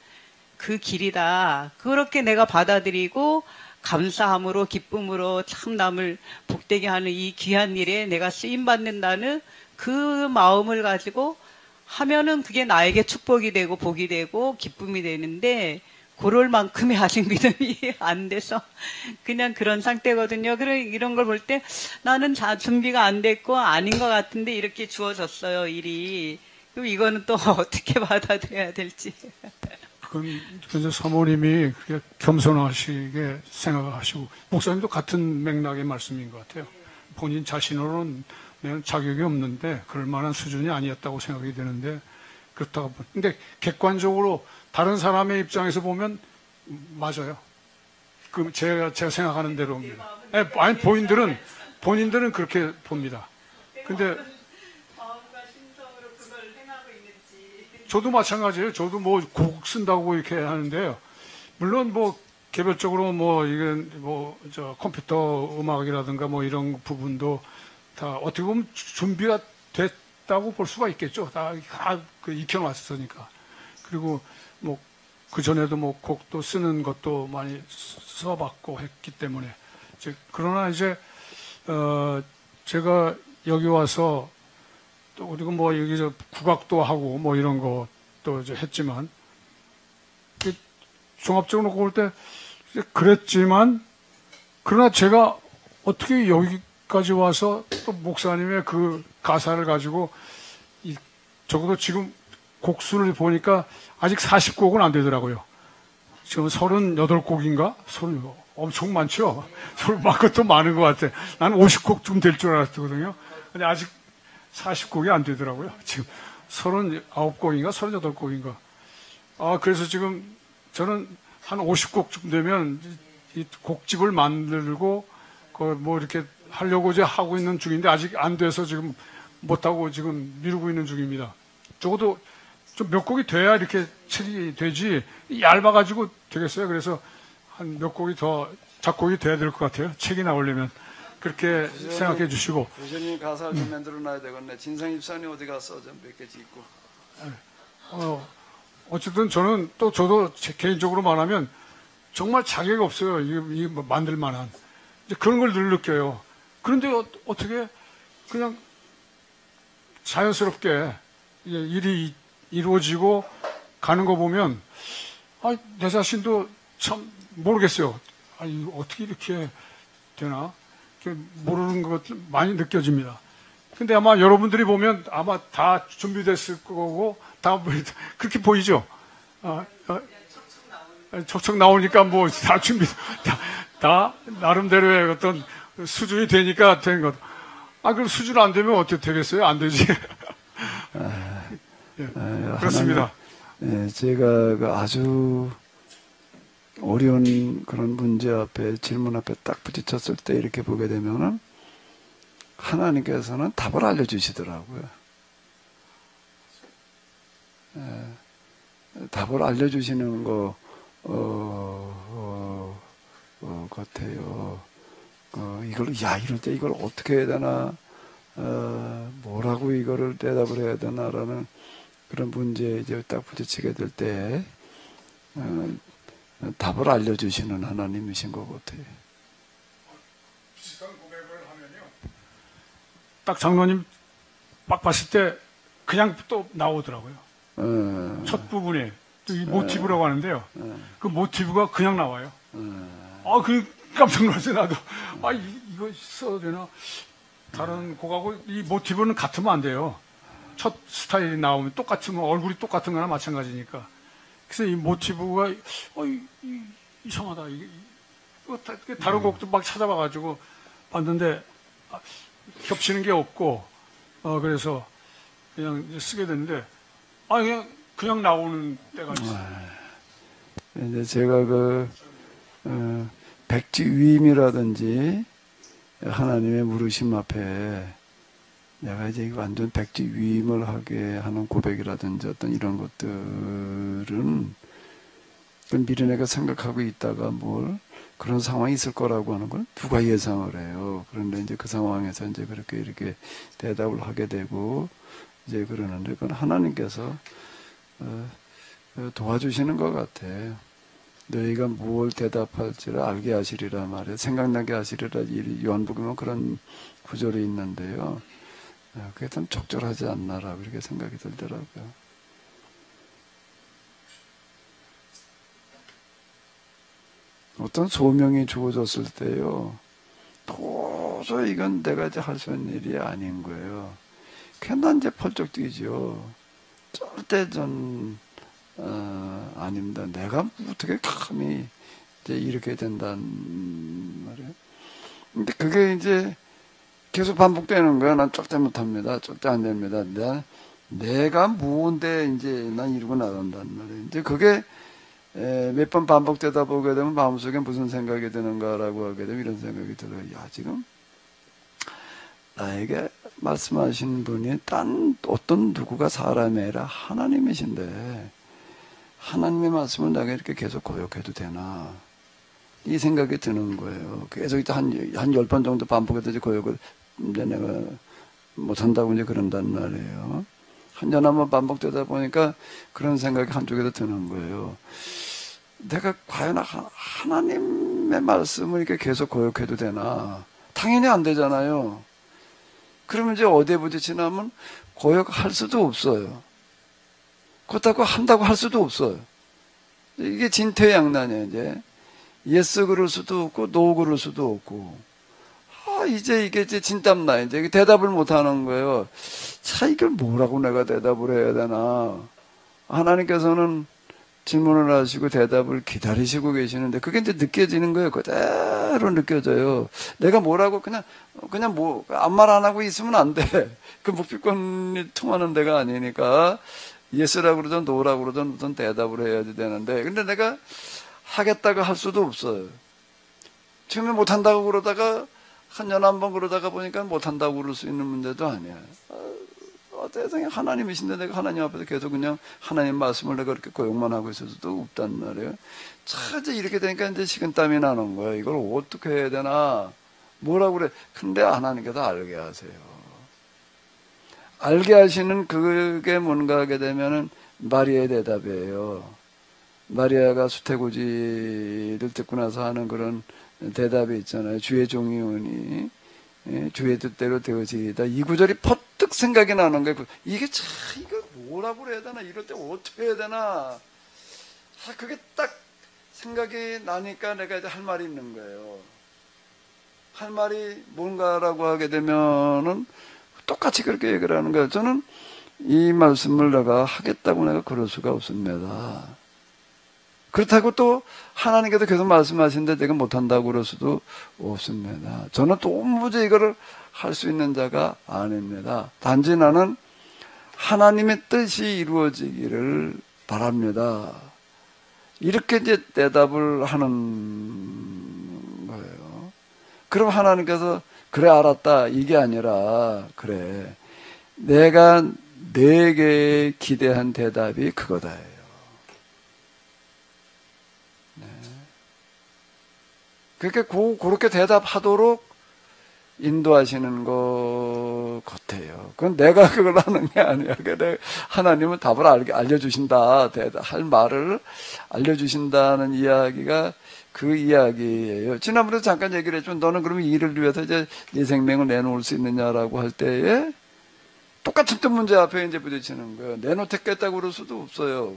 그 길이다. 그렇게 내가 받아들이고 감사함으로 기쁨으로 참 남을 복되게 하는 이 귀한 일에 내가 쓰임받는다는 그 마음을 가지고 하면은 그게 나에게 축복이 되고 복이 되고 기쁨이 되는데 그럴 만큼의 아직 믿음이 안 돼서 그냥 그런 상태거든요. 이런 걸 볼 때 나는 준비가 안 됐고 아닌 것 같은데 이렇게 주어졌어요, 일이. 그럼 이거는 또 어떻게 받아들여야 될지. 그건 사모님이 그렇게 겸손하시게 생각하시고, 목사님도 같은 맥락의 말씀인 것 같아요. 본인 자신으로는 내가 자격이 없는데 그럴 만한 수준이 아니었다고 생각이 되는데, 그렇다고. 근데 객관적으로 다른 사람의 입장에서 보면 맞아요. 그 제가 생각하는 대로입니다. 아니 본인들은 그렇게 봅니다. 근데 저도 마찬가지예요. 저도 뭐 곡 쓴다고 이렇게 하는데요. 물론 뭐 개별적으로 뭐 이게 뭐 컴퓨터 음악이라든가 뭐 이런 부분도 다 어떻게 보면 준비가 됐다고 볼 수가 있겠죠. 다 그 익혀놨으니까. 그리고 뭐 그 전에도 뭐 곡도 쓰는 것도 많이 써봤고 했기 때문에. 그러나 이제 제가 여기 와서 또 그리고 뭐 여기 국악도 하고 뭐 이런 것도 이제 했지만 종합적으로 볼 때 그랬지만, 그러나 제가 어떻게 여기까지 와서 또 목사님의 그 가사를 가지고 적어도 지금 곡수를 보니까 아직 40곡은 안 되더라고요. 지금 38곡인가? 엄청 많죠? 막 것도 많은 것 같아. 나는 50곡쯤 될 줄 알았거든요. 근데 아직 40곡이 안 되더라고요. 지금 39곡인가 38곡인가. 그래서 지금 저는 한 50곡쯤 되면 이 곡집을 만들고 뭐 이렇게 하려고 이제 하고 있는 중인데 아직 안 돼서 지금 못하고 지금 미루고 있는 중입니다. 적어도 좀 몇 곡이 돼야 이렇게 책이 되지, 얇아가지고 되겠어요. 그래서 한 몇 곡이 더 작곡이 돼야 될 것 같아요. 책이 나오려면. 그렇게 생각해 주시고. 교수님 가사를 좀 만들어 놔야 되겠네. 진상 입산이 어디 갔어? 좀 몇 개 짓고. 어쨌든 저도 제 개인적으로 말하면 정말 자격이 없어요. 이 만들 만한. 이제 그런 걸 늘 느껴요. 그런데 어떻게 그냥 자연스럽게 일이 이루어지고 가는 거 보면 내 자신도 참 모르겠어요. 어떻게 이렇게 되나? 모르는 것 많이 느껴집니다. 근데 아마 여러분들이 보면 아마 다 준비됐을 거고 다 그렇게 보이죠? 척척 나오니까 뭐 다 다 나름대로의 어떤 수준이 되니까 된 것. 그럼 수준 안 되면 어떻게 되겠어요? 안 되지. 그렇습니다. 제가 아주 어려운 그런 문제 앞에, 질문 앞에 딱 부딪혔을 때 이렇게 보게 되면은 하나님께서는 답을 알려주시더라고요. 답을 알려주시는 거 같아요. 이럴 때 이걸 어떻게 해야 되나, 뭐라고 이거를 대답을 해야 되나라는 그런 문제에 이제 딱 부딪히게 될 때, 답을 알려주시는 하나님이신 것 같아요. 비슷한 고백을 하면요. 딱 장로님 막 봤을 때 그냥 또 나오더라고요. 첫 부분에 이 모티브라고 하는데요. 그 모티브가 그냥 나와요. 그 깜짝 놀랐어요. 나도 이거 써도 되나? 다른 곡하고 이 모티브는 같으면 안 돼요. 첫 스타일이 나오면 똑같으면 얼굴이 똑같은 거나 마찬가지니까. 그래서 이 모티브가 이상하다. 다른 곡도 막 찾아봐가지고 봤는데 겹치는 게 없고 그래서 그냥 쓰게 됐는데 그냥 나오는 때가 있어요. 이제 제가 백지위임이라든지 하나님의 물으심 앞에 내가 이제 완전 백지위임을 하게 하는 고백이라든지 어떤 이런 것들은 미련에가 생각하고 있다가 그런 상황이 있을 거라고 하는 걸 누가 예상을 해요. 그런데 이제 그 상황에서 이제 그렇게 이렇게 대답을 하게 되고 이제 그러는데 그건 하나님께서 도와주시는 것 같아요. 너희가 무엇을 대답할지를 알게 하시리라 말이에요. 생각나게 하시리라. 요한복음은 그런 구절이 있는데요. 그게 참 적절하지 않나라고 이렇게 생각이 들더라고요. 어떤 소명이 주어졌을 때요, 도저히 이건 내가 이제 할 수 있는 일이 아닌 거예요. 괜한 이제 펄쩍 뛰죠. 절대 아닙니다. 내가 어떻게 감히 이제 이렇게 된단 말이에요. 근데 그게 이제 계속 반복되는 거야. 난 절대 못합니다. 절대 안 됩니다. 내가 뭔데 이제 난 이러고 나간단 말이에요. 이제 그게 몇 번 반복되다 보게 되면 마음속에 무슨 생각이 드는가라고 하게 되면 이런 생각이 들어요. 지금 나에게 말씀하신 분이 딴 어떤 누구가 사람이 아니라 하나님이신데 하나님의 말씀을 내가 이렇게 계속 고역해도 되나, 이 생각이 드는 거예요. 계속 한 10번 정도 반복해서 이제 고역을 이제 내가 못한다고 이제 그런단 말이에요. 한 년 한번 반복되다 보니까 그런 생각이 한쪽에서 드는 거예요. 내가 과연 하나님의 말씀을 이렇게 계속 고역해도 되나? 당연히 안 되잖아요. 그러면 이제 어디에 부딪히냐면 고역할 수도 없어요. 그렇다고 한다고 할 수도 없어요. 이게 진퇴양난이에요. 이제 예스 그럴 수도 없고 노 그럴 수도 없고. 이제 이게 이제 진땀나. 이제 대답을 못 하는 거예요. 이걸 뭐라고 내가 대답을 해야 되나. 하나님께서는 질문을 하시고 대답을 기다리시고 계시는데 그게 이제 느껴지는 거예요. 그대로 느껴져요. 내가 뭐라고 그냥 아무 말 안 하고 있으면 안 돼. 그 묵비권이 통하는 데가 아니니까 예스라고 그러든 노라고 그러든 무슨 대답을 해야지 되는데, 근데 내가 하겠다고 할 수도 없어요. 처음에 못한다고 그러다가 한 년 한 번 그러다가 보니까 못한다고 그럴 수 있는 문제도 아니야. 세상에 하나님이신데 내가 하나님 앞에서 계속 그냥 하나님 말씀을 내가 그렇게 고용만 하고 있을 수도 없단 말이에요. 이제 이렇게 되니까 이제 식은땀이 나는 거예요. 이걸 어떻게 해야 되나. 뭐라고 그래? 근데 하나님께서 알게 하세요. 알게 하시는 그게 뭔가 하게 되면은 마리아의 대답이에요. 마리아가 수태고지를 듣고 나서 하는 그런 대답이 있잖아요. 주의 종이 오니 주의 뜻대로 되어지이다. 이 구절이 퍼뜩 생각이 나는 거예요. 이게 참, 이거 뭐라고 해야 되나? 이럴 때 어떻게 해야 되나? 그게 딱 생각이 나니까 내가 이제 할 말이 있는 거예요. 할 말이 뭔가라고 하게 되면은 똑같이 그렇게 얘기를 하는 거예요. 저는 이 말씀을 내가 하겠다고 내가 그럴 수가 없습니다. 그렇다고 또 하나님께서 계속 말씀하시는데 내가 못한다고 그럴 수도 없습니다. 저는 도무지 이거를 할 수 있는 자가 아닙니다. 단지 나는 하나님의 뜻이 이루어지기를 바랍니다. 이렇게 이제 대답을 하는 거예요. 그럼 하나님께서 그래 알았다 이게 아니라 그래 내가 내게 기대한 대답이 그거다예요. 네. 그렇게 대답하도록 인도하시는 것 같아요. 그건 내가 그걸 하는 게 아니야. 하나님은 답을 알려주신다. 할 말을 알려주신다는 이야기가 그 이야기예요. 지난번에 잠깐 얘기를 했지만 너는 그러면 이를 위해서 이제 네 생명을 내놓을 수 있느냐라고 할 때에 똑같은 또 문제 앞에 이제 부딪히는 거예요. 내놓겠다고 그럴 수도 없어요.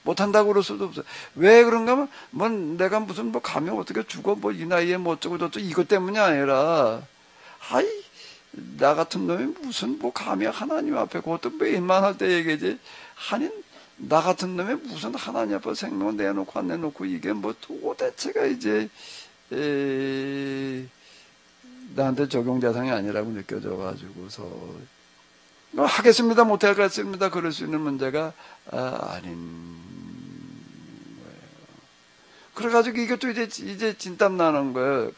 못한다고 그럴 수도 없어요. 왜 그런가 하면, 내가 무슨 감히 어떻게 죽어, 이 나이에 어쩌고 이것 때문이 아니라, 나 같은 놈이 무슨 감히 하나님 앞에 그것도 매일만 할 때 얘기지. 나 같은 놈이 무슨 하나님 앞에 생명을 내놓고 안 내놓고 이게 도대체가 이제, 나한테 적용 대상이 아니라고 느껴져가지고서, 하겠습니다, 못하겠습니다, 그럴 수 있는 문제가 아닌 거예요. 그래가지고 이것도 이제 진땀 나는 거예요.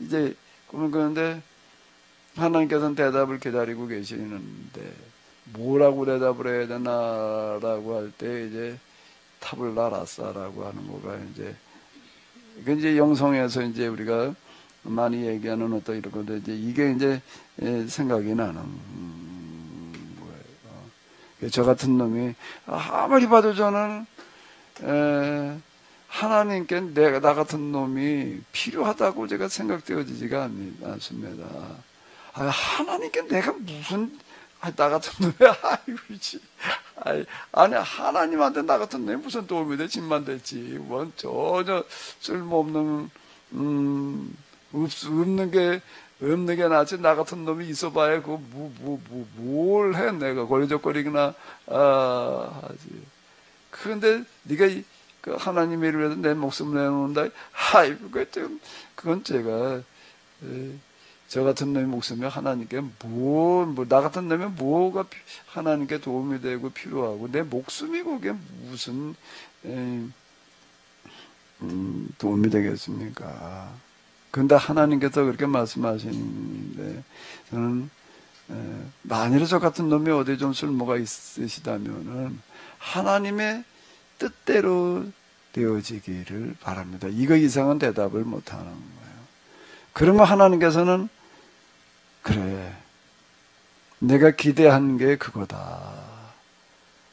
이제, 그런데 하나님께서는 대답을 기다리고 계시는데, 뭐라고 대답을 해야 되나라고 할 때 이제 타블라라사라고 하는 거가 이건 이제 영성에서 이제 우리가 많이 얘기하는 어떤 이런 건데 이게 이제 생각이 나는 거예요. 저 같은 놈이 아무리 봐도 저는 하나님께 나 같은 놈이 필요하다고 제가 생각되어지지가 않습니다. 하나님께 내가 무슨 나 같은 놈이 아니 하나님한테 나 같은 놈이 무슨 도움이 돼? 짐만 됐지. 전혀 쓸모없는 없는 게 낫지. 나 같은 놈이 있어봐야 뭘 해? 내가 걸리적거리거나 하지. 그런데 네가 그 하나님의 일을 위해서 내 목숨을 내놓는다. 그건 제가 저 같은 놈의 목숨이 하나님께 나 같은 놈이 뭐가 하나님께 도움이 되고 필요하고 내 목숨이 거기에 무슨 도움이 되겠습니까? 그런데 하나님께서 그렇게 말씀하시는데 저는 만일에 저 같은 놈이 어디 좀 쓸모가 있으시다면은 하나님의 뜻대로 되어지기를 바랍니다. 이거 이상은 대답을 못하는 거예요. 그러면 하나님께서는 그래 내가 기대한 게 그거다.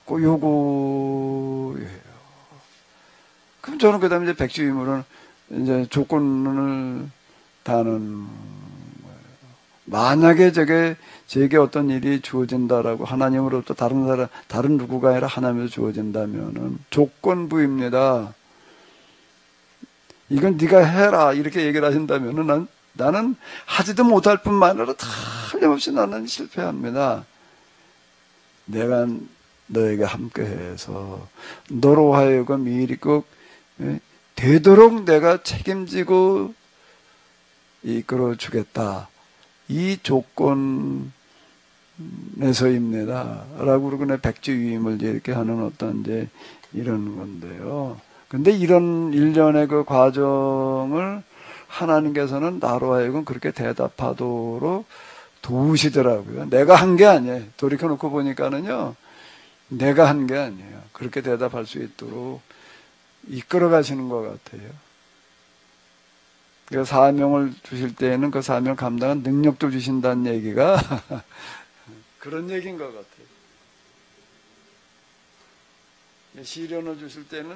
꼭 요거예요. 그럼 저는 그 다음에 이제 백주임으로는 이제 조건을 다는 거예요. 만약에 제게 어떤 일이 주어진다라고 하나님으로부터 다른 누구가 아니라 하나님으로 주어진다면은 조건부입니다. 이건 네가 해라 이렇게 얘기를 하신다면은 나는 하지도 못할 뿐만 아니라 틀림없이 나는 실패합니다. 내가 너에게 함께해서 너로 하여금 이 일이 꼭 되도록 내가 책임지고 이끌어 주겠다. 이 조건에서입니다. 라고 그러고 백지위임을 이렇게 하는 어떤 이제 이런 건데요. 근데 이런 일련의 그 과정을 하나님께서는 나로 하여금 그렇게 대답하도록 도우시더라고요. 내가 한 게 아니에요. 돌이켜놓고 보니까는요, 내가 한 게 아니에요. 그렇게 대답할 수 있도록 이끌어 가시는 것 같아요. 그 사명을 주실 때에는 그 사명을 감당한 능력도 주신다는 얘기가 그런 얘기인 것 같아요. 시련을 주실 때는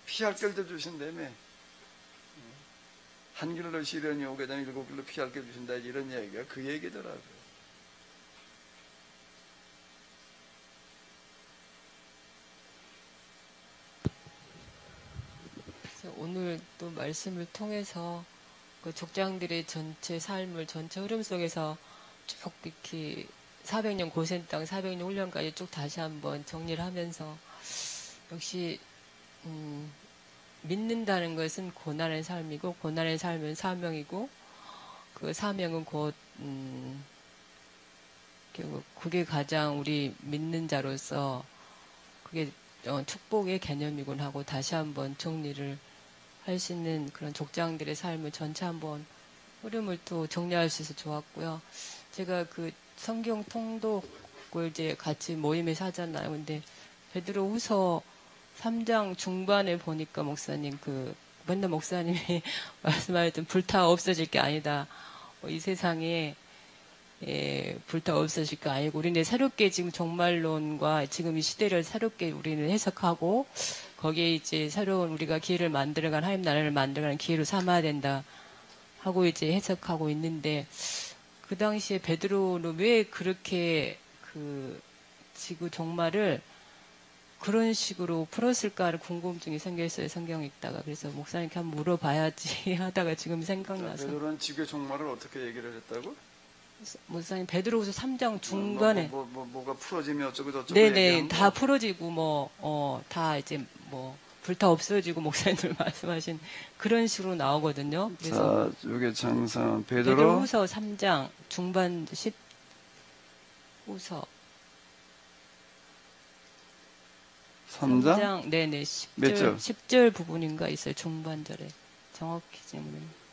피할 길도 주신다며. 한 길로 시련이 오게 되면 7길로 피할 길 주신다, 이런 얘기가 그 얘기더라고요. 오늘 또 말씀을 통해서 그 족장들의 전체 삶을 전체 흐름 속에서 쭉 이렇게 400년 고생 땅 400년 훈련까지 쭉 다시 한번 정리를 하면서 역시 믿는다는 것은 고난의 삶이고 고난의 삶은 사명이고 그 사명은 곧 그게 가장 우리 믿는 자로서 그게 축복의 개념이군 하고 다시 한번 정리를 할 수 있는 그런 족장들의 삶을 전체 한번 흐름을 또 정리할 수 있어서 좋았고요. 제가 그 성경 통독을 이제 같이 모임에서 하잖아요. 근데 베드로후서 3장 중반에 보니까 목사님 맨날 목사님이 말씀하셨던 불타 없어질 게 아니다. 이 세상에 불타 없어질 게 아니고 우리는 새롭게 지금 종말론과 지금 이 시대를 새롭게 우리는 해석하고 거기에 이제 새로운 우리가 기회를 만들어가는 하나님 나라를 만들어가는 기회로 삼아야 된다 하고 이제 해석하고 있는데 그 당시에 베드로는 왜 그렇게 그 지구 종말을 그런 식으로 풀었을까를 궁금증이 생겼어요. 성경 읽다가. 그래서 목사님께 한번 물어봐야지 하다가 지금 생각나서. 베드로는 지구의 종말을 어떻게 얘기를 했다고? 목사님 베드로후서 3장 중간에 뭐가 풀어지면 어쩌고 저쩌고 네네 다 풀어지고 다 이제 불타 없어지고 목사님들 말씀하신 그런 식으로 나오거든요. 그래서 자, 이게 장상 베드로후서 3장 중반 10후서 3장? 네네 10절 부분인가 있어요. 중반절에 정확히 질문은.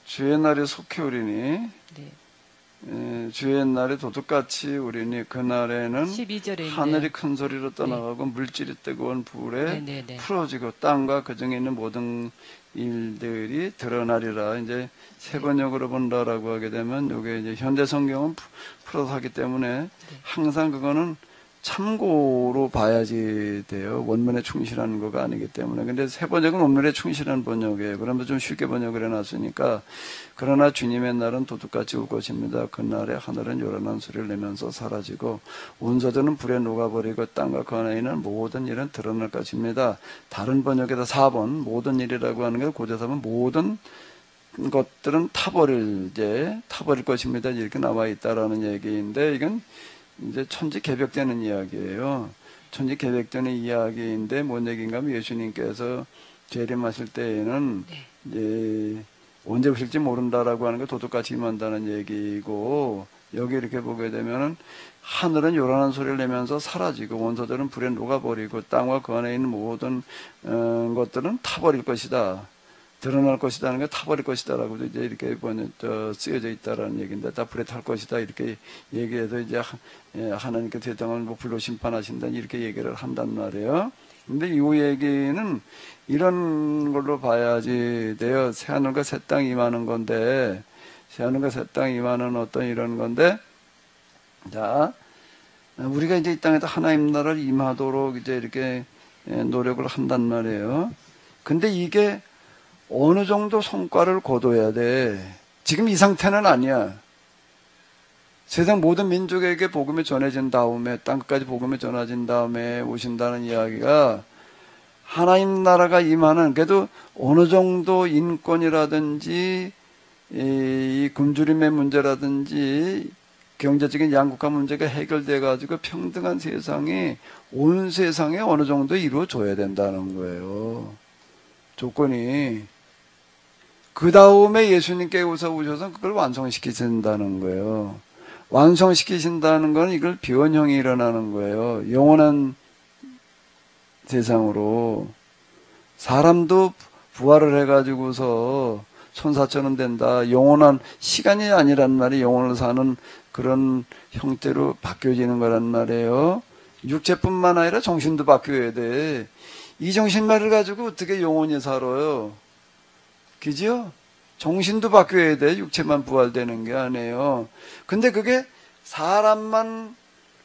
주의 날에 속히 오리니 네. 주의 날에 도둑같이 오리니 그날에는 12절에 하늘이 큰 소리로 떠나가고 물질이 뜨거운 불에 네네네. 풀어지고 땅과 그 중에 있는 모든 일들이 드러나리라. 이제 세 번역으로 본다라고 하게 되면 이게 이제 현대 성경은 풀어서 하기 때문에 항상 그거는 참고로 봐야지 돼요. 원문에 충실한 거가 아니기 때문에. 근데 세 번역은 원문에 충실한 번역이에요. 그러면 좀 쉽게 번역을 해놨으니까. 그러나 주님의 날은 도둑같이 올 것입니다. 그날에 하늘은 요란한 소리를 내면서 사라지고 원소들은 불에 녹아버리고 땅과 그 안에 있는 모든 일은 드러날 것입니다. 다른 번역에다 4번 모든 일이라고 하는 게 고대사면 모든 것들은 타버릴 것입니다. 이렇게 나와 있다라는 얘기인데 이건 이제 천지개벽되는 이야기예요. 천지개벽되는 이야기인데 뭔 얘기인가 하면 예수님께서 재림하실 때에는 이제 언제 오실지 모른다라고 하는 게 도둑같이 임한다는 얘기고 여기 이렇게 보게 되면은 하늘은 요란한 소리를 내면서 사라지고 원소들은 불에 녹아버리고 땅과 그 안에 있는 모든 것들은 타버릴 것이다. 드러날 것이다는 게 타버릴 것이다라고 이제 이렇게 쓰여져 있다라는 얘기인데 다 불에 탈 것이다 이렇게 얘기해서 이제 하나님께 대당을 불로 심판하신다 이렇게 얘기를 한단 말이에요. 근데 이 얘기는 이런 걸로 봐야지 돼요. 새하늘과 새 땅이 임하는 건데 새하늘과 새 땅이 임하는 어떤 이런 건데 자 우리가 이제 이 땅에서 하나님 나라를 임하도록 이제 이렇게 노력을 한단 말이에요. 근데 이게 어느 정도 성과를 거둬야 돼. 지금 이 상태는 아니야. 세상 모든 민족에게 복음이 전해진 다음에 땅끝까지 복음이 전해진 다음에 오신다는 이야기가 하나님 나라가 임하는 그래도 어느 정도 인권이라든지 이 굶주림의 문제라든지 경제적인 양극화 문제가 해결돼 가지고 평등한 세상이 온 세상에 어느 정도 이루어져야 된다는 거예요. 조건이. 그 다음에 예수님께 오셔서 그걸 완성시키신다는 거예요. 완성시키신다는 건 이걸 변형이 일어나는 거예요. 영원한 세상으로. 사람도 부활을 해가지고서 천사처럼 된다. 영원한 시간이 아니란 말이 영원을 사는 그런 형태로 바뀌어지는 거란 말이에요. 육체뿐만 아니라 정신도 바뀌어야 돼. 이 정신만을 가지고 어떻게 영원히 살아요? 그죠? 정신도 바뀌어야 돼. 육체만 부활되는 게 아니에요. 근데 그게 사람만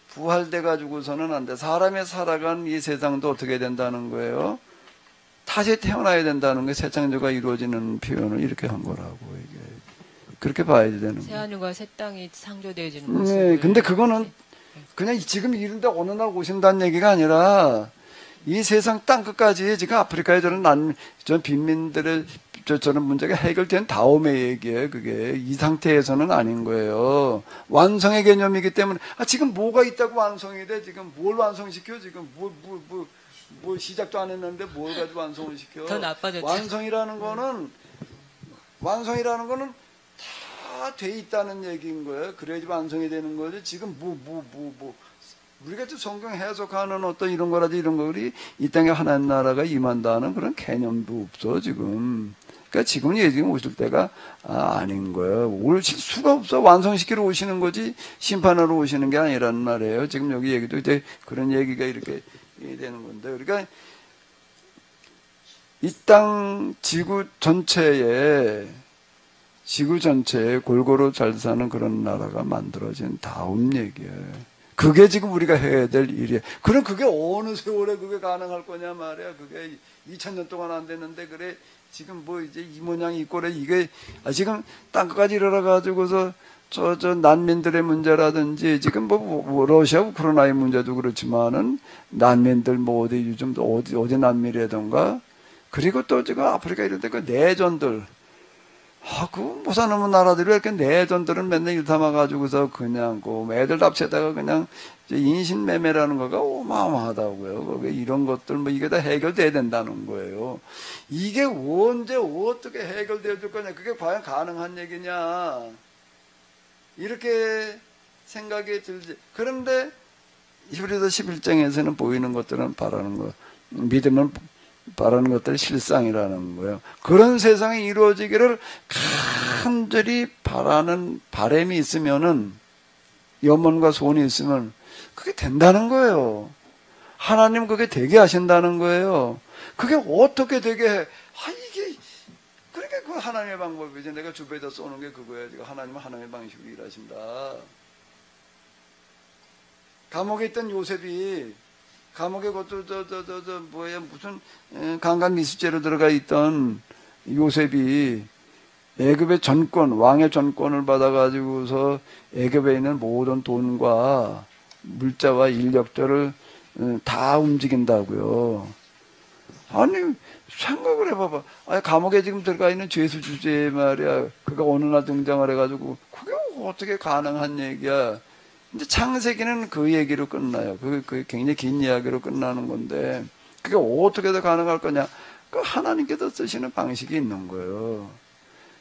부활돼 가지고서는 안 돼. 사람의 살아간 이 세상도 어떻게 된다는 거예요? 다시 태어나야 된다는 게 새 창조가 이루어지는 표현을 이렇게 한 거라고 이게. 그렇게 봐야 되는 새 거예요. 하늘과 새 땅이 창조되어지는 모습. 네, 근데 그거는 그냥 지금 이런데 어느 날 오신다는 얘기가 아니라 이 세상 땅 끝까지 지금 아프리카에 저런 빈민들의 저런 문제가 해결된 다음의 얘기예요. 그게 이 상태에서는 아닌 거예요. 완성의 개념이기 때문에 지금 뭐가 있다고 완성이 돼? 지금 뭘 완성시켜? 지금 뭐 시작도 안 했는데 뭘 가지고 완성을 시켜? 더 나빠졌죠. 완성이라는 거는 다 돼 있다는 얘기인 거예요. 그래야지 완성이 되는 거지. 지금 우리가 또 성경 해석하는 어떤 이런 거라든지 이런 거리 이 땅에 하나님 나라가 임한다는 그런 개념도 없어 지금. 그러니까 지금 예수님 오실 때가 아닌 거예요. 오실 수가 없어. 완성시키러 오시는 거지 심판하러 오시는 게 아니란 말이에요. 지금 여기 얘기도 이제 그런 얘기가 이렇게 되는 건데, 그러니까 이 땅 지구 전체에 골고루 잘 사는 그런 나라가 만들어진 다음 얘기예요. 그게 지금 우리가 해야 될 일이에요. 그럼 그게 어느 세월에 그게 가능할 거냐 말이야. 그게 2000년 동안 안 됐는데 그래 지금 뭐 이제 이 모양 이 꼴에 이게 지금 땅끝까지 일어나가지고서 저 난민들의 문제라든지 지금 뭐 러시아 우크라이나의 문제도 그렇지만은 난민들 뭐 어디 요즘 어디 난민이라던가 그리고 또 지금 아프리카 이런 데 그 내전들 그 못사는 나라들이 왜 이렇게 내전들을 맨날 일삼아가지고서 그냥 애들 답치다가 그냥 인신매매라는 거가 어마어마하다고요. 거기 이런 것들 이게 다 해결돼야 된다는 거예요. 이게 언제 어떻게 해결되어 줄 거냐? 그게 과연 가능한 얘기냐? 이렇게 생각이 들지. 그런데 히브리서 11장에서는 보이는 것들은 바라는 거, 믿음은 바라는 것들이 실상이라는 거예요. 그런 세상이 이루어지기를 간절히 바라는 바람이 있으면은, 염원과 소원이 있으면 그게 된다는 거예요. 하나님 그게 되게 하신다는 거예요. 그게 어떻게 되게 해? 이게 그러니까 그 하나님의 방법이지. 내가 주변에다 쏘는 게 그거예요. 하나님은 하나님의 방식으로 일하신다. 감옥에 있던 요셉이 감옥에 그것도 무슨 강간 미수죄로 들어가 있던 요셉이 애굽의 전권, 왕의 전권을 받아가지고서 애굽에 있는 모든 돈과 물자와 인력들을 다 움직인다고요. 아니 생각을 해봐봐. 감옥에 지금 들어가 있는 죄수 주제에 말이야. 그가 어느 날 등장을 해가지고 그게 어떻게 가능한 얘기야. 이제 창세기는 그 얘기로 끝나요. 그 굉장히 긴 이야기로 끝나는 건데 그게 어떻게 더 가능할 거냐? 그 하나님께서 쓰시는 방식이 있는 거예요.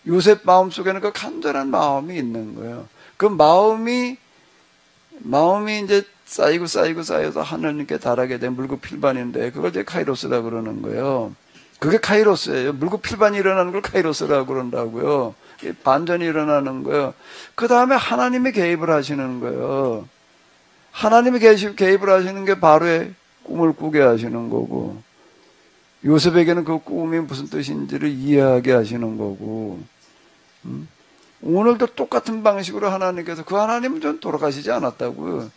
요셉 마음속에는 그 간절한 마음이 있는 거예요. 그 마음이 이제 쌓여서 하나님께 달하게 된 물고필반인데 그걸 이제 카이로스라고 그러는 거예요. 그게 카이로스예요. 물고필반이 일어나는 걸 카이로스라고 그런다고요. 반전이 일어나는 거예요. 그 다음에 하나님이 개입을 하시는 거예요. 하나님이 개입을 하시는 게 바로의 꿈을 꾸게 하시는 거고, 요셉에게는 그 꿈이 무슨 뜻인지를 이해하게 하시는 거고, 오늘도 똑같은 방식으로 하나님께서, 그 하나님은 좀 돌아가시지 않았다고요.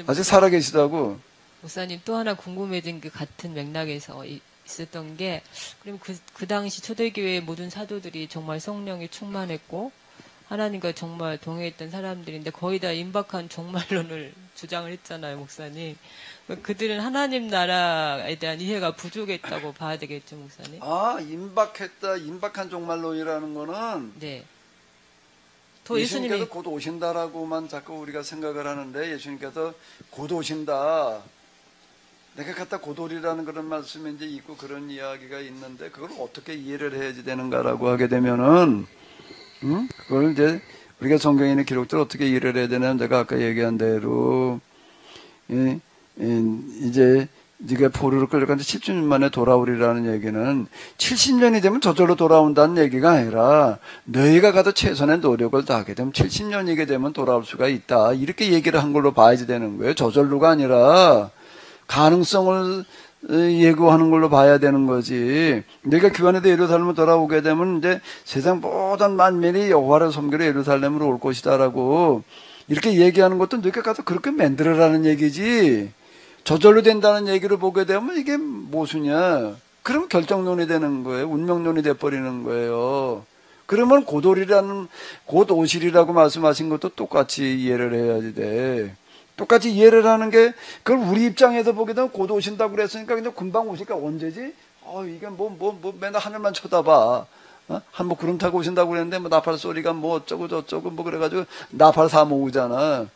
아직 살아계시다고. 목사님 또 하나 궁금해진 그 같은 맥락에서 있었던 게, 그럼 그 당시 초대교회의 모든 사도들이 정말 성령이 충만했고 하나님과 정말 동행했던 사람들인데 거의 다 임박한 종말론을 주장을 했잖아요, 목사님. 그들은 하나님 나라에 대한 이해가 부족했다고 봐야 되겠죠, 목사님? 임박한 종말론이라는 거는 네. 예수님께서 곧 오신다라고만 자꾸 우리가 생각을 하는데, 예수님께서 곧 오신다, 내가 갖다 고돌이라는 그런 말씀이 이제 있고 그런 이야기가 있는데 그걸 어떻게 이해를 해야지 되는가라고 하게 되면은 그걸 이제 우리가 성경에 있는 기록들을 어떻게 이해를 해야 되냐면, 제가 아까 얘기한 대로 이제 네가 포로로 끌려가는데 70년 만에 돌아오리라는 얘기는 70년이 되면 저절로 돌아온다는 얘기가 아니라 너희가 가도 최선의 노력을 다하게 되면 70년이게 되면 돌아올 수가 있다, 이렇게 얘기를 한 걸로 봐야지 되는 거예요. 저절로가 아니라 가능성을 예고하는 걸로 봐야 되는 거지. 내가 교환에도 예루살렘으로 돌아오게 되면 이제 세상 모든 만민이 여호와를 섬기러 예루살렘으로 올 것이다라고 이렇게 얘기하는 것도 너희가 가서 그렇게 만들어라는 얘기지. 저절로 된다는 얘기를 보게 되면 이게 모순이야. 그러면 결정론이 되는 거예요. 운명론이 돼버리는 거예요. 그러면 곧 오시리라고 말씀하신 것도 똑같이 이해를 해야지 돼. 똑같이 이해를 하는 게, 그걸 우리 입장에서 보게 되면 곧 오신다고 그랬으니까 그냥 금방 오실까? 언제지? 이게 맨날 하늘만 쳐다봐. 한번 구름 타고 오신다고 그랬는데, 나팔 소리가 어쩌고 저쩌고 그래가지고 나팔 사 모으잖아.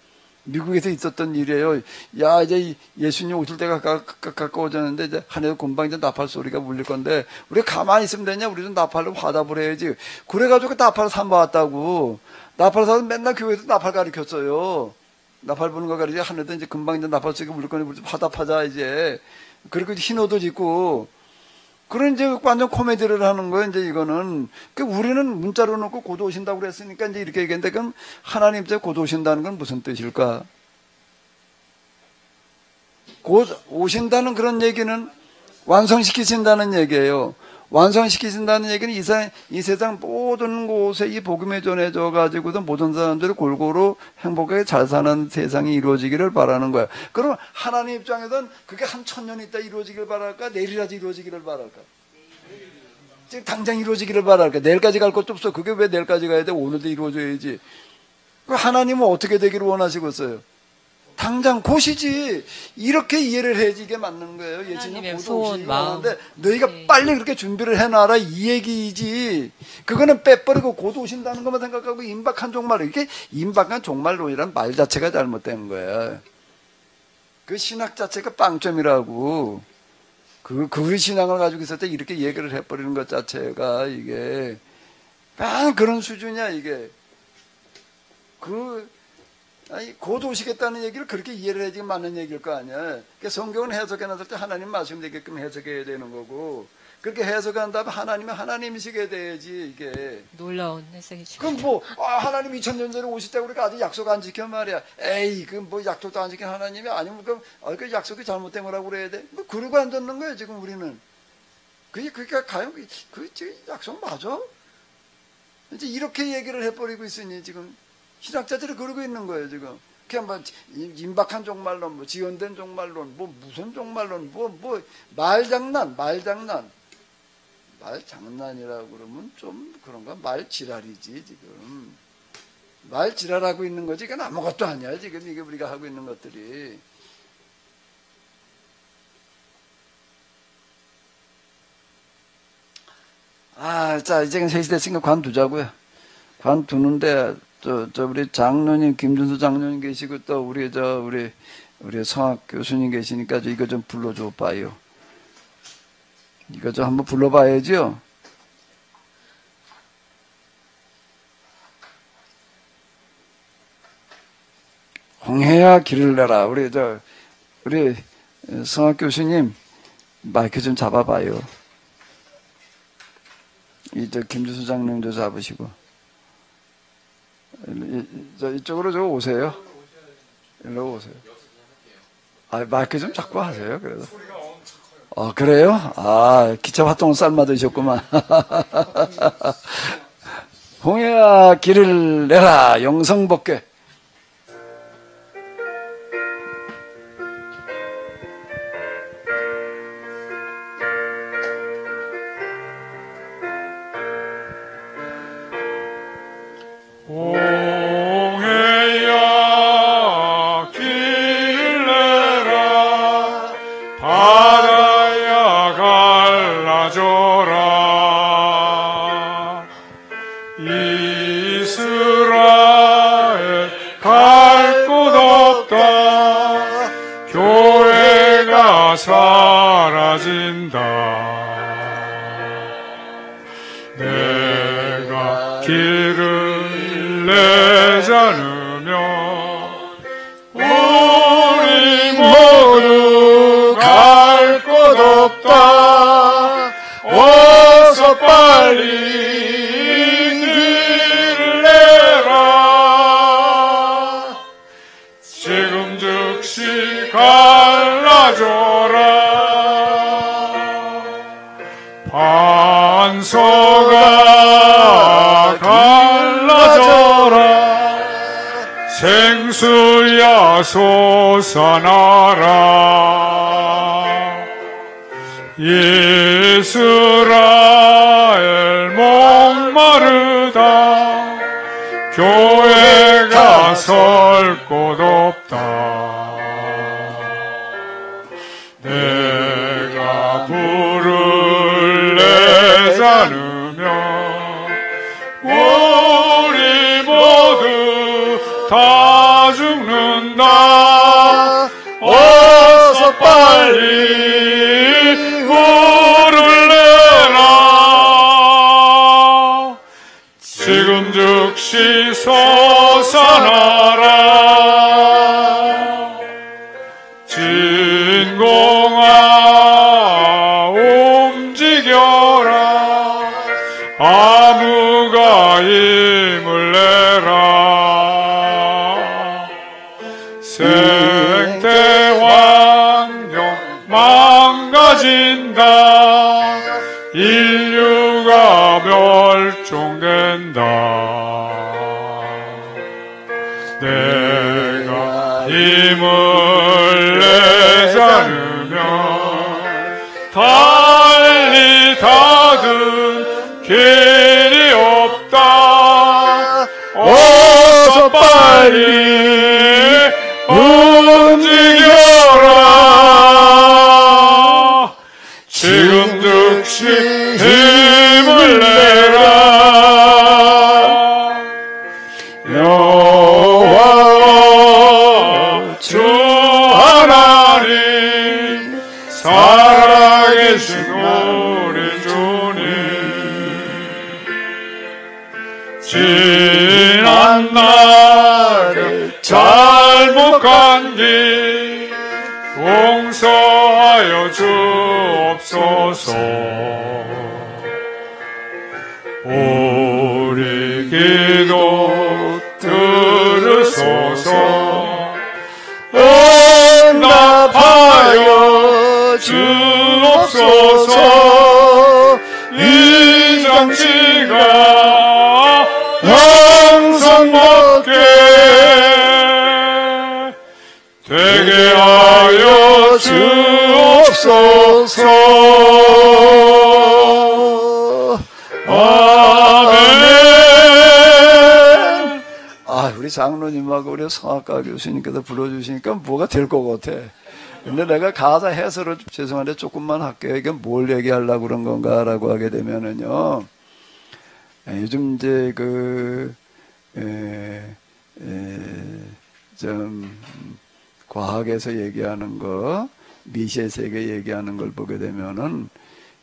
미국에서 있었던 일이에요. 야, 이제 예수님 오실 때가 가까워졌는데, 이제 하늘에서 금방 이제 나팔 소리가 울릴 건데, 우리 가만히 있으면 되냐? 우리도 나팔로 화답을 해야지. 그래가지고 나팔을 사 모았다고. 나팔 사서 맨날 교회에서 나팔 가르쳤어요. 나팔 부는 거 가리지 하늘에도 이제 금방 이제 나팔 소리가 울릴 거니 우리 좀 화답하자, 이제. 그리고 흰옷도 입고. 그런 이제 완전 코미디를 하는 거예요, 이제 이거는. 우리는 문자로 놓고 곧 오신다고 그랬으니까 이제 이렇게 얘기했는데, 그럼 하나님 때 곧 오신다는 건 무슨 뜻일까? 곧 오신다는 그런 얘기는 완성시키신다는 얘기예요. 완성시키신다는 얘기는 이 세상 모든 곳에 이 복음이 전해져 가지고도 모든 사람들이 골고루 행복하게 잘 사는 세상이 이루어지기를 바라는 거야. 그럼 하나님 입장에서는 그게 한 1000년 있다 이루어지기를 바랄까? 내일이라도 이루어지기를 바랄까? 지금 당장 이루어지기를 바랄까? 내일까지 갈 것도 없어. 그게 왜 내일까지 가야 돼? 오늘도 이루어져야지. 하나님은 어떻게 되기를 원하시고 있어요? 당장 곧이지. 이렇게 이해를 해야지 이게 맞는 거예요. 예수님 곧 오시기 하는데 너희가 빨리 그렇게 준비를 해놔라 이 얘기이지. 그거는 빼버리고 곧 오신다는 것만 생각하고 임박한 종말, 이게 임박한 종말론이란 말 자체가 잘못된 거야. 그 신학 자체가 빵점이라고. 그 신앙을 가지고 있을 때 이렇게 얘기를 해버리는 것 자체가 이게 그런 수준이야 이게. 곧 오시겠다는 얘기를 그렇게 이해를 해야지 맞는 얘기일 거 아니야. 그러니까 성경은 해석해 놨을 때 하나님 말씀 되게끔 해석해야 되는 거고, 그렇게 해석한 다음에 하나님은 하나님이시게 돼야지 이게. 놀라운 해석이죠. 그럼 하나님 2000년 전에 오실 때 우리가 아직 약속 안 지켜 말이야. 에이, 약속도 안 지킨 하나님이 아니면 그 약속이 잘못된 거라고 그래야 돼? 그러고 안 듣는 거야 지금 우리는. 그러니까 과연 그 약속 맞아? 이제 이렇게 얘기를 해버리고 있으니 지금. 신학자들이 그러고 있는 거예요, 지금. 그냥 임박한 종말론, 지연된 종말론, 무슨 종말론, 말장난이라고 그러면 좀 그런가? 말지랄이지, 지금. 말지랄하고 있는 거지. 이건 아무것도 아니야, 지금. 이게 우리가 하고 있는 것들이. 자, 이제 3시 됐으니까 관두자고요. 관두는데, 우리 장로님, 김준수 장로님 계시고, 또 우리 성학 교수님 계시니까 이거 좀 불러줘 봐요. 이거 좀 한번 불러봐야죠. 홍해야 길을 내라. 우리 성학 교수님 마이크 좀 잡아봐요. 김준수 장로님도 잡으시고. 이쪽으로 오세요. 일로 오세요. 마이크 좀 잡고 하세요. 그래도. 그래요? 기차 활동을 삶아드셨구만. 홍해야 길을 내라 영성법계. 홍해야 길을 내라 바다야 갈라져라 이스라엘 갈 곳 없다 교회가 사라진다 내가 길을 내지 않으면 우리 모두 갈 곳 없다 어서 빨리 길을 내라 지금 즉시 갈라져라 장소가 갈라져라. 생수야 솟아나라. 이스라엘 목마르다. 교회가 설 곳 없다. 내가 불을 내지 않으면 우리 모두 다 죽는다. 어서 빨리 불을 내라. 지금 즉시 솟아나라. 진공아 움직여라. 아무가 힘을 내라. 생태 환경 망가진다. 인류가 멸종된다. 내가 힘을 내지 않으면 달리 닫은 길이 없다. 어서 빨리 움직여라. 지금 즉시 힘을 내라. 여호와 주 하나님 살아계신 우리 주님, 지난 날을 잘못한 길 용서하여 주옵소서. 우리 기도 들으소서. 응답하여 주옵소서. 이 장치가 항상 먹게 되게 하여 주옵소서. 아멘. 아, 우리 장로님하고 우리 성악가 교수님께서 불러주시니까 뭐가 될 것 같아. 근데 내가 가사 해설을 죄송한데 조금만 할게요. 이게 뭘 얘기하려고 그런 건가라고 하게 되면은요. 요즘 이제 좀 과학에서 얘기하는 거, 미시의 세계 얘기하는 걸 보게 되면은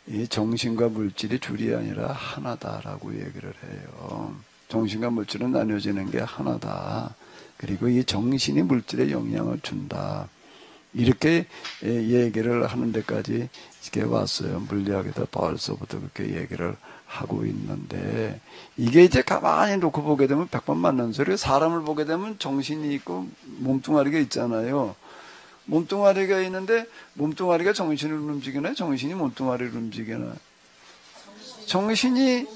이 정신과 물질이 둘이 아니라 하나다라고 얘기를 해요. 정신과 물질은 나뉘어지는 게 하나다. 그리고 이 정신이 물질에 영향을 준다. 이렇게 얘기를 하는 데까지 이렇게 왔어요. 물리학에서 벌써부터 그렇게 얘기를 하고 있는데, 이게 이제 가만히 놓고 보게 되면 100번 맞는 소리예요. 사람을 보게 되면 정신이 있고 몸뚱아리가 있잖아요. 몸뚱아리가 있는데 몸뚱아리가 정신을 움직이나 정신이 몸뚱아리를 움직이나? 정신이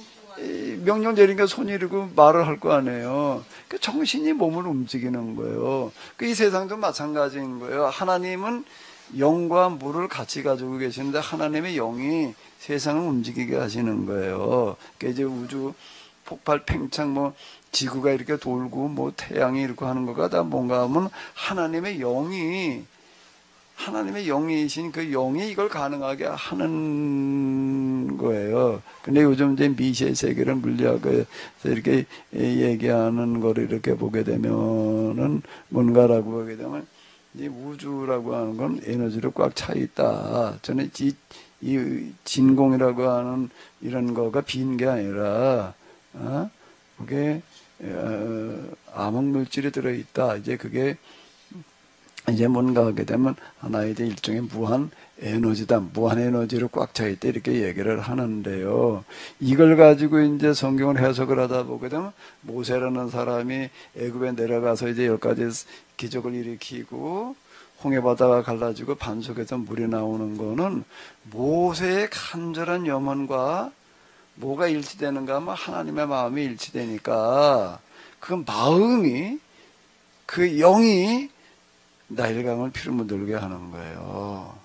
명령 내리니까 손이 이르고 말을 할 거 아니에요. 그 정신이 몸을 움직이는 거예요. 이 세상도 마찬가지인 거예요. 하나님은 영과 물을 같이 가지고 계시는데 하나님의 영이 세상을 움직이게 하시는 거예요. 그러니까 이제 우주 폭발 팽창 뭐 지구가 이렇게 돌고 뭐 태양이 이렇게 하는 거가 다 뭔가 하면 하나님의 영이신 그 영이 이걸 가능하게 하는 거예요. 근데 요즘 이제 미시의 세계를 물리학에서 이렇게 얘기하는 거를 이렇게 보게 되면은 뭔가라고 하게 되면 이 우주라고 하는 건 에너지로 꽉 차 있다. 저는 이 진공이라고 하는 이런 거가 빈 게 아니라, 그게 암흑 물질이 들어있다. 이제 그게 이제 뭔가 하게 되면 하나의 이제 일종의 무한 에너지다. 무한 에너지로 꽉 차 있다. 이렇게 얘기를 하는데요. 이걸 가지고 이제 성경을 해석을 하다 보게 되면 모세라는 사람이 애굽에 내려가서 이제 10가지 기적을 일으키고 홍해바다가 갈라지고 반석에서 물이 나오는 거는 모세의 간절한 염원과 뭐가 일치되는가 하면 하나님의 마음이 일치되니까 그 마음이 그 영이 나일강을 피로 묻게 하는 거예요.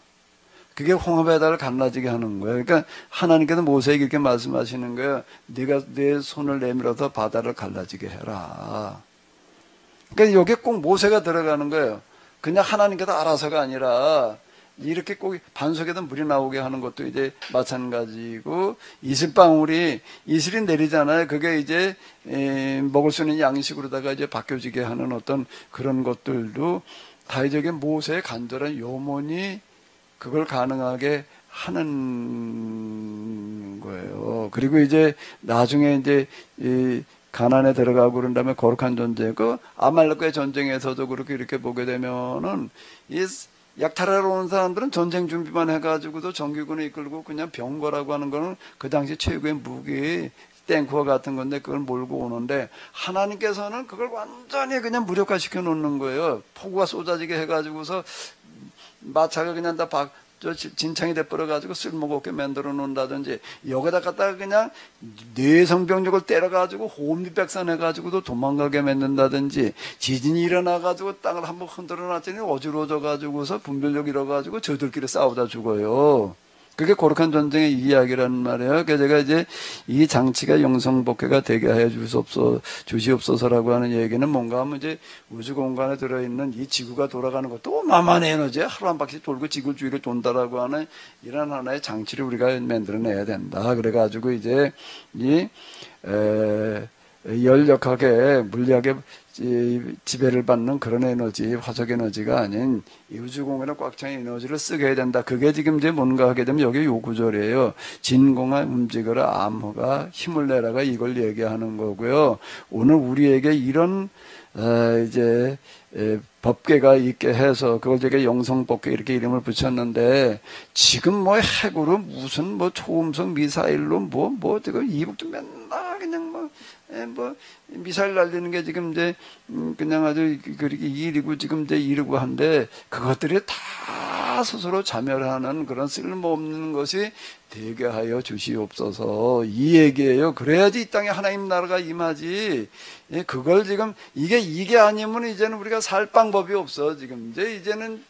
그게 홍해바다를 갈라지게 하는 거예요. 그러니까 하나님께서 모세에게 이렇게 말씀하시는 거예요. 네가 내 손을 내밀어서 바다를 갈라지게 해라. 그러니까 여기에 꼭 모세가 들어가는 거예요. 그냥 하나님께서 알아서가 아니라 이렇게 꼭 반석에도 물이 나오게 하는 것도 이제 마찬가지고, 이슬방울이 이슬이 내리잖아요. 그게 이제 먹을 수 있는 양식으로다가 이제 바뀌어지게 하는 어떤 그런 것들도 다 이제 모세의 간절한 요원이 그걸 가능하게 하는 거예요. 그리고 이제 나중에 이제 가나안에 들어가고 그런 다음에 거룩한 전쟁, 그 아말렉과의 전쟁에서도 그렇게 이렇게 보게 되면은 이 약탈하러 온 사람들은 전쟁 준비만 해가지고도 정규군을 이끌고 그냥 병거라고 하는 거는 그 당시 최고의 무기 탱크와 같은 건데 그걸 몰고 오는데, 하나님께서는 그걸 완전히 그냥 무력화시켜 놓는 거예요. 폭우가 쏟아지게 해가지고서 마차가 그냥 다 진창이 돼버려가지고 쓸모가 없게 만들어 놓는다든지, 여기다 갖다가 그냥 뇌성병력을 때려가지고 혼비백산해가지고도 도망가게 만든다든지, 지진이 일어나가지고 땅을 한번 흔들어 놨더니 어지러워져가지고서 분별력 잃어가지고 저들끼리 싸우다 죽어요. 그게 거룩한 전쟁의 이야기라는 말이에요. 그래서 제가 이제 이 장치가 영성복회가 되게 하여 주시옵소서라고 하는 얘기는 뭔가 하면 이제 우주 공간에 들어있는 이 지구가 돌아가는 것도 어마어마한 에너지야. 하루 한 바퀴 돌고 지구 주위를 돈다라고 하는 이런 하나의 장치를 우리가 만들어내야 된다. 그래가지고 이제 이 열역학의 물리학의 지배를 받는 그런 에너지, 화석 에너지가 아닌 이 우주공간에 꽉 찬 에너지를 쓰게 해야 된다. 그게 지금 이제 뭔가 하게 되면 여기 요 구절이에요. 진공아 움직여라, 암호가 힘을 내라가 이걸 얘기하는 거고요. 오늘 우리에게 이런 이제 법궤가 있게 해서 그걸 제가 영성법궤 이렇게 이름을 붙였는데, 지금 뭐 핵으로 무슨 뭐 초음속 미사일로 뭐 지금 이북도 맨날 그냥 뭐 미사일 날리는 게 지금 이제 그냥 아주 그렇게 일이고 지금 이제 이르고 한데, 그것들이 다 스스로 자멸하는 그런 쓸모없는 것이 되게 하여 주시옵소서, 이 얘기예요. 그래야지 이 땅에 하나님 나라가 임하지. 그걸 지금 이게 아니면 이제는 우리가 살 방법이 없어. 지금 이제는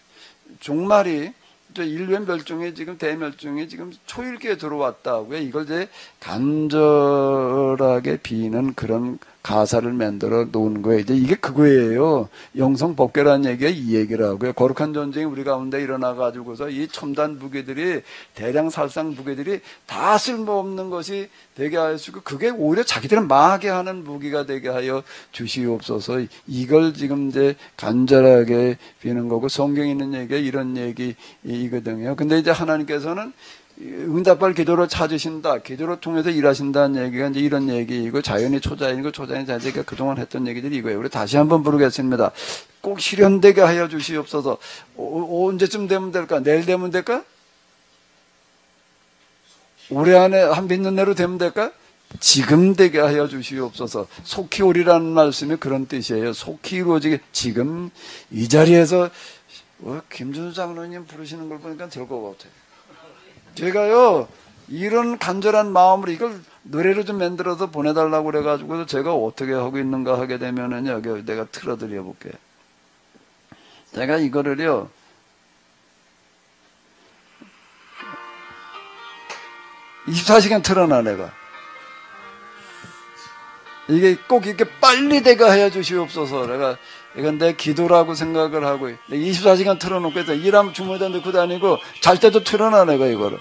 종말이 인류의 멸종에 지금 대멸종에 지금 초일기에 들어왔다고요. 이걸 이제 간절하게 비는 그런 가사를 만들어 놓은 거예요. 이제 이게 그거예요. 영성법궤라는 얘기가 이 얘기라고요. 거룩한 전쟁이 우리 가운데 일어나가지고서 이 첨단 무기들이, 대량 살상 무기들이 다 쓸모없는 것이 되게 하시고, 그게 오히려 자기들은 망하게 하는 무기가 되게 하여 주시옵소서. 이걸 지금 이제 간절하게 비는 거고, 성경에 있는 얘기가 이런 얘기이거든요. 근데 이제 하나님께서는 응답할 기도로 찾으신다, 기도로 통해서 일하신다는 얘기가 이제 이런 얘기이고, 자연이 초자연이고 초자연이 자연이니까 그동안 했던 얘기들이 이거예요. 우리 다시 한번 부르겠습니다. 꼭 실현되게 하여 주시옵소서. 언제쯤 되면 될까? 내일 되면 될까? 올해 안에 한 믿는 대로 되면 될까? 지금 되게 하여 주시옵소서. 속히 오리라는 말씀이 그런 뜻이에요. 속히 이루어지게, 지금 이 자리에서 김준수 장로님 부르시는 걸 보니까 될 것 같아요. 제가요, 이런 간절한 마음으로 이걸 노래로 좀 만들어서 보내달라고 그래가지고 제가 어떻게 하고 있는가 하게 되면은 여기 내가 틀어드려 볼게요. 제가 이거를요, (24시간) 틀어놔. 내가 이게 꼭 이렇게 빨리 되게 하여 주시옵소서. 내가 이건 내 기도라고 생각을 하고 24시간 틀어놓고 해서 일하면 주머니에다 넣고 다니고, 잘 때도 틀어놔. 내가 이거를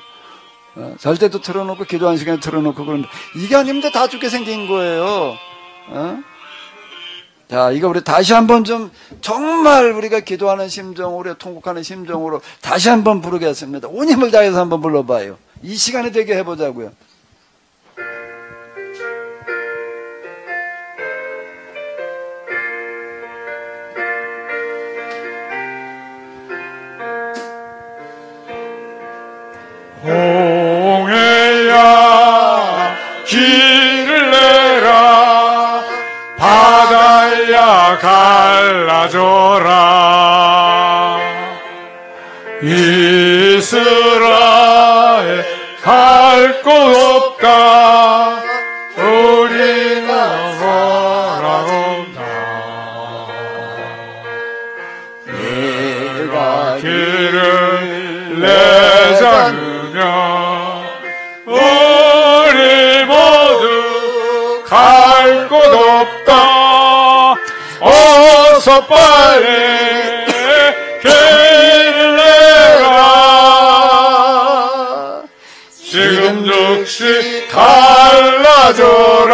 잘 때도 틀어놓고 기도 한 시간 틀어놓고 그런데, 이게 아니면 다 죽게 생긴 거예요. 자, 이거 우리 다시 한번 좀 정말 우리가 기도하는 심정으로, 통곡하는 심정으로 다시 한번 부르겠습니다. 온 힘을 다해서 한번 불러봐요. 이 시간이 되게 해보자고요. 홍해야 길을 내라, 바다야 갈라져라. 이스라엘 갈 곳 없다, 내지 않으면 우리 모두 갈 곳 없다. 어서 빨리 길을 내라. 지금 즉시 갈라져라.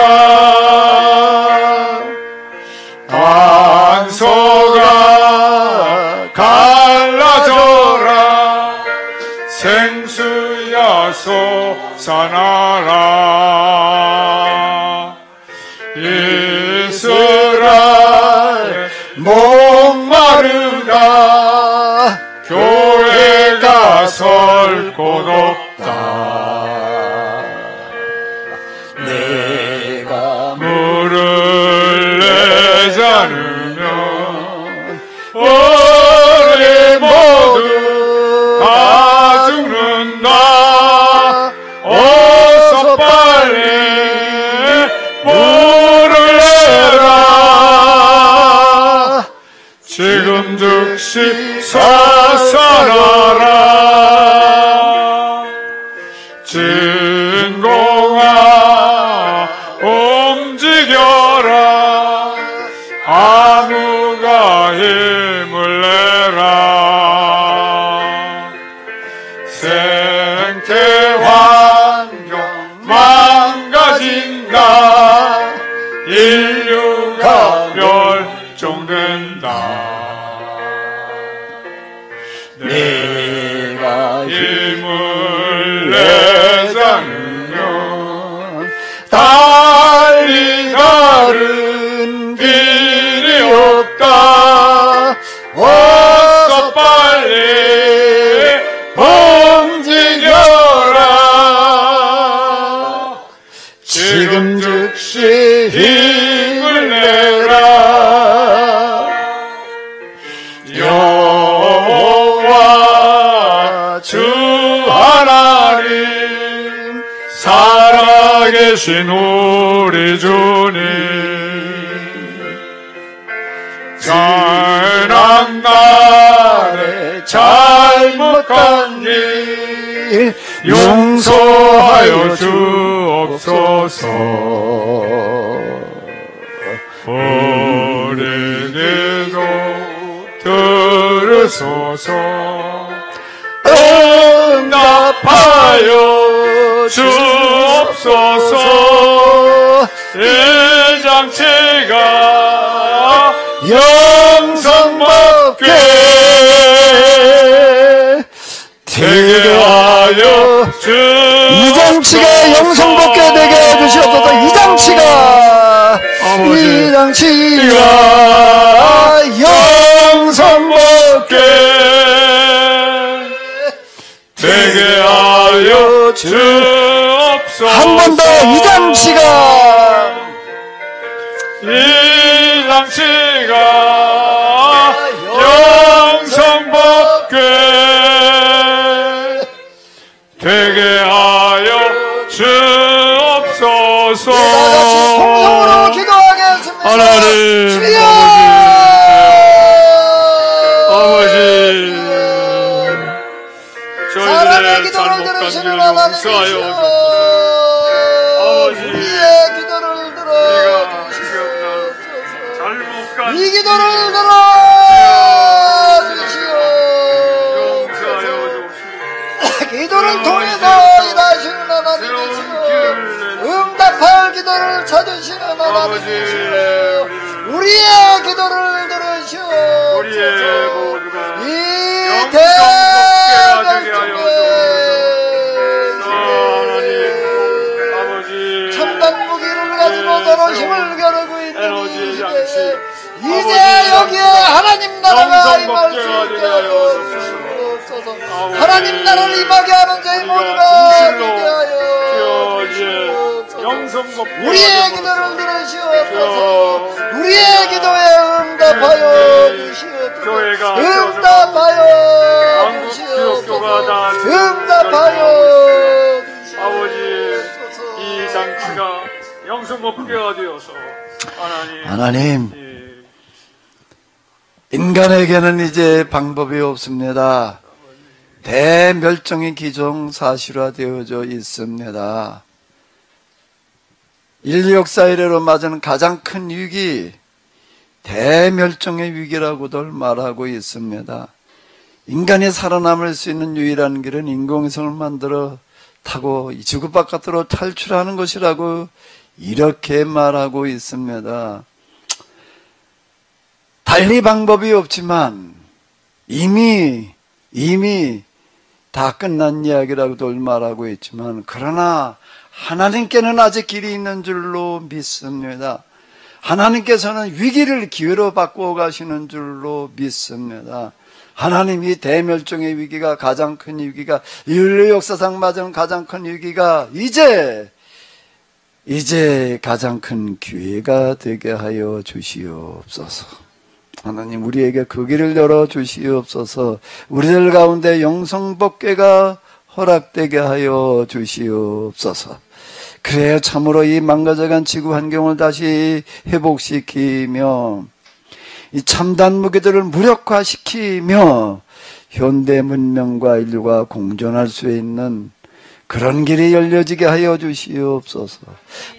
단소가 갈라져라. 생수야 솟아나라. 이스라엘 목마르다. 교회가 설 곳 없다. 내가 물을 내지 않으면 우리 모두 다 죽는다. 어서 빨리 물을 내라. 지금 즉시 솟아나라. 진공아 움직여라. 아무가 힘을 내라. 생태 환경 망가진다. 인류가 멸종된다. 내가 힘을 내지 않으면 달리 다른 길이 없다. 어서 빨리 움직여라. 지금 즉시 힘을 내라. 여호와 주 하나님 살아계신 우리 주님, 지난 날에 잘못한 길 용서하여 주옵소서. 우리 기도 들으소서. 응답하여 주옵소서. 이 장치가 영성받게 되게 하여 주옵소서. 이 장치가 영성받게 되게 해주시옵소서. 이 장치가 영성받게 되게 하여 주옵소서. 한 번 더 이 장치가 영성받게 되게 하여 주옵소서. 통성으로 기도하겠습니다. 하나님 주여 아버지, 사람의 저희들의 기도를 잘못한 들으시는 일을 하나님이시여 용서하여 주옵소서. 아버지, 우리의 기도를 들어 잘못한 이 기도를 들어 주시오. 용서하여 주옵소서. 기도를 통해서 일하시는 하나님이시여 응답할 기도를 찾으시는 하나님이시여 우리의 기도를 들으시옵소서. 우리의 모두가 이 영성받게 되게 하여 대장중에 첨단 무기를 가지고 서로 힘을 겨루고 있는 이 시대에 이제 여기에 하나님 나라가 임할 수 있게 하여 주옵소서. 하나님 나라를 임하게 하는 저희 모두가 되게 하여 주옵소서. 우리의 기도를 들으시옵소서. 우리의 기도에 응답하여 주시옵소서. 응답하여 주시옵소서. 응답하여 아버지, 주시옵소서. 이 장치가 영성먹게 되어서 하나님 인간에게는 이제 방법이 없습니다. 대멸종의 기정사실화되어져 있습니다. 인류 역사 이래로 맞은 가장 큰 위기, 대멸종의 위기라고들 말하고 있습니다. 인간이 살아남을 수 있는 유일한 길은 인공위성을 만들어 타고 이 지구 바깥으로 탈출하는 것이라고 이렇게 말하고 있습니다. 달리 방법이 없지만 이미 다 끝난 이야기라고도 말하고 있지만, 그러나 하나님께는 아직 길이 있는 줄로 믿습니다. 하나님께서는 위기를 기회로 바꾸어 가시는 줄로 믿습니다. 하나님이 대멸종의 위기가, 가장 큰 위기가, 인류 역사상 맞은 가장 큰 위기가 이제 가장 큰 기회가 되게 하여 주시옵소서. 하나님, 우리에게 그 길을 열어 주시옵소서. 우리들 가운데 영성복궤가 허락되게 하여 주시옵소서. 그래야 참으로 이 망가져간 지구 환경을 다시 회복시키며 이 참단 무기들을 무력화시키며 현대 문명과 인류가 공존할 수 있는 그런 길이 열려지게 하여 주시옵소서.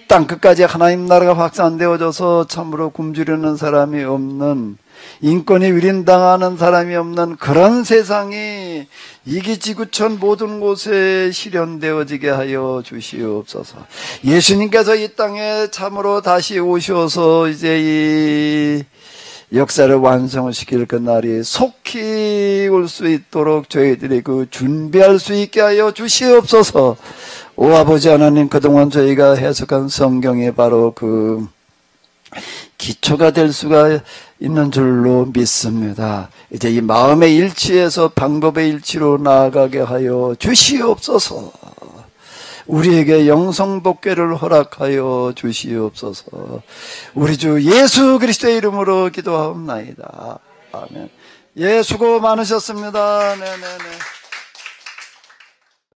땅끝까지 하나님 나라가 확산되어져서 참으로 굶주리는 사람이 없는, 인권이 위린당하는 사람이 없는 그런 세상이 이기 지구촌 모든 곳에 실현되어지게 하여 주시옵소서. 예수님께서 이 땅에 참으로 다시 오셔서 이제 이 역사를 완성을 시킬 그 날이 속히 올 수 있도록 저희들이 그 준비할 수 있게 하여 주시옵소서. 오 아버지 하나님, 그동안 저희가 해석한 성경이 바로 그 기초가 될 수가 있는 줄로 믿습니다. 이제 이 마음의 일치에서 방법의 일치로 나아가게 하여 주시옵소서. 우리에게 영성복궤를 허락하여 주시옵소서. 우리 주 예수 그리스도의 이름으로 기도하옵나이다. 아멘. 예, 수고 많으셨습니다. 네네네.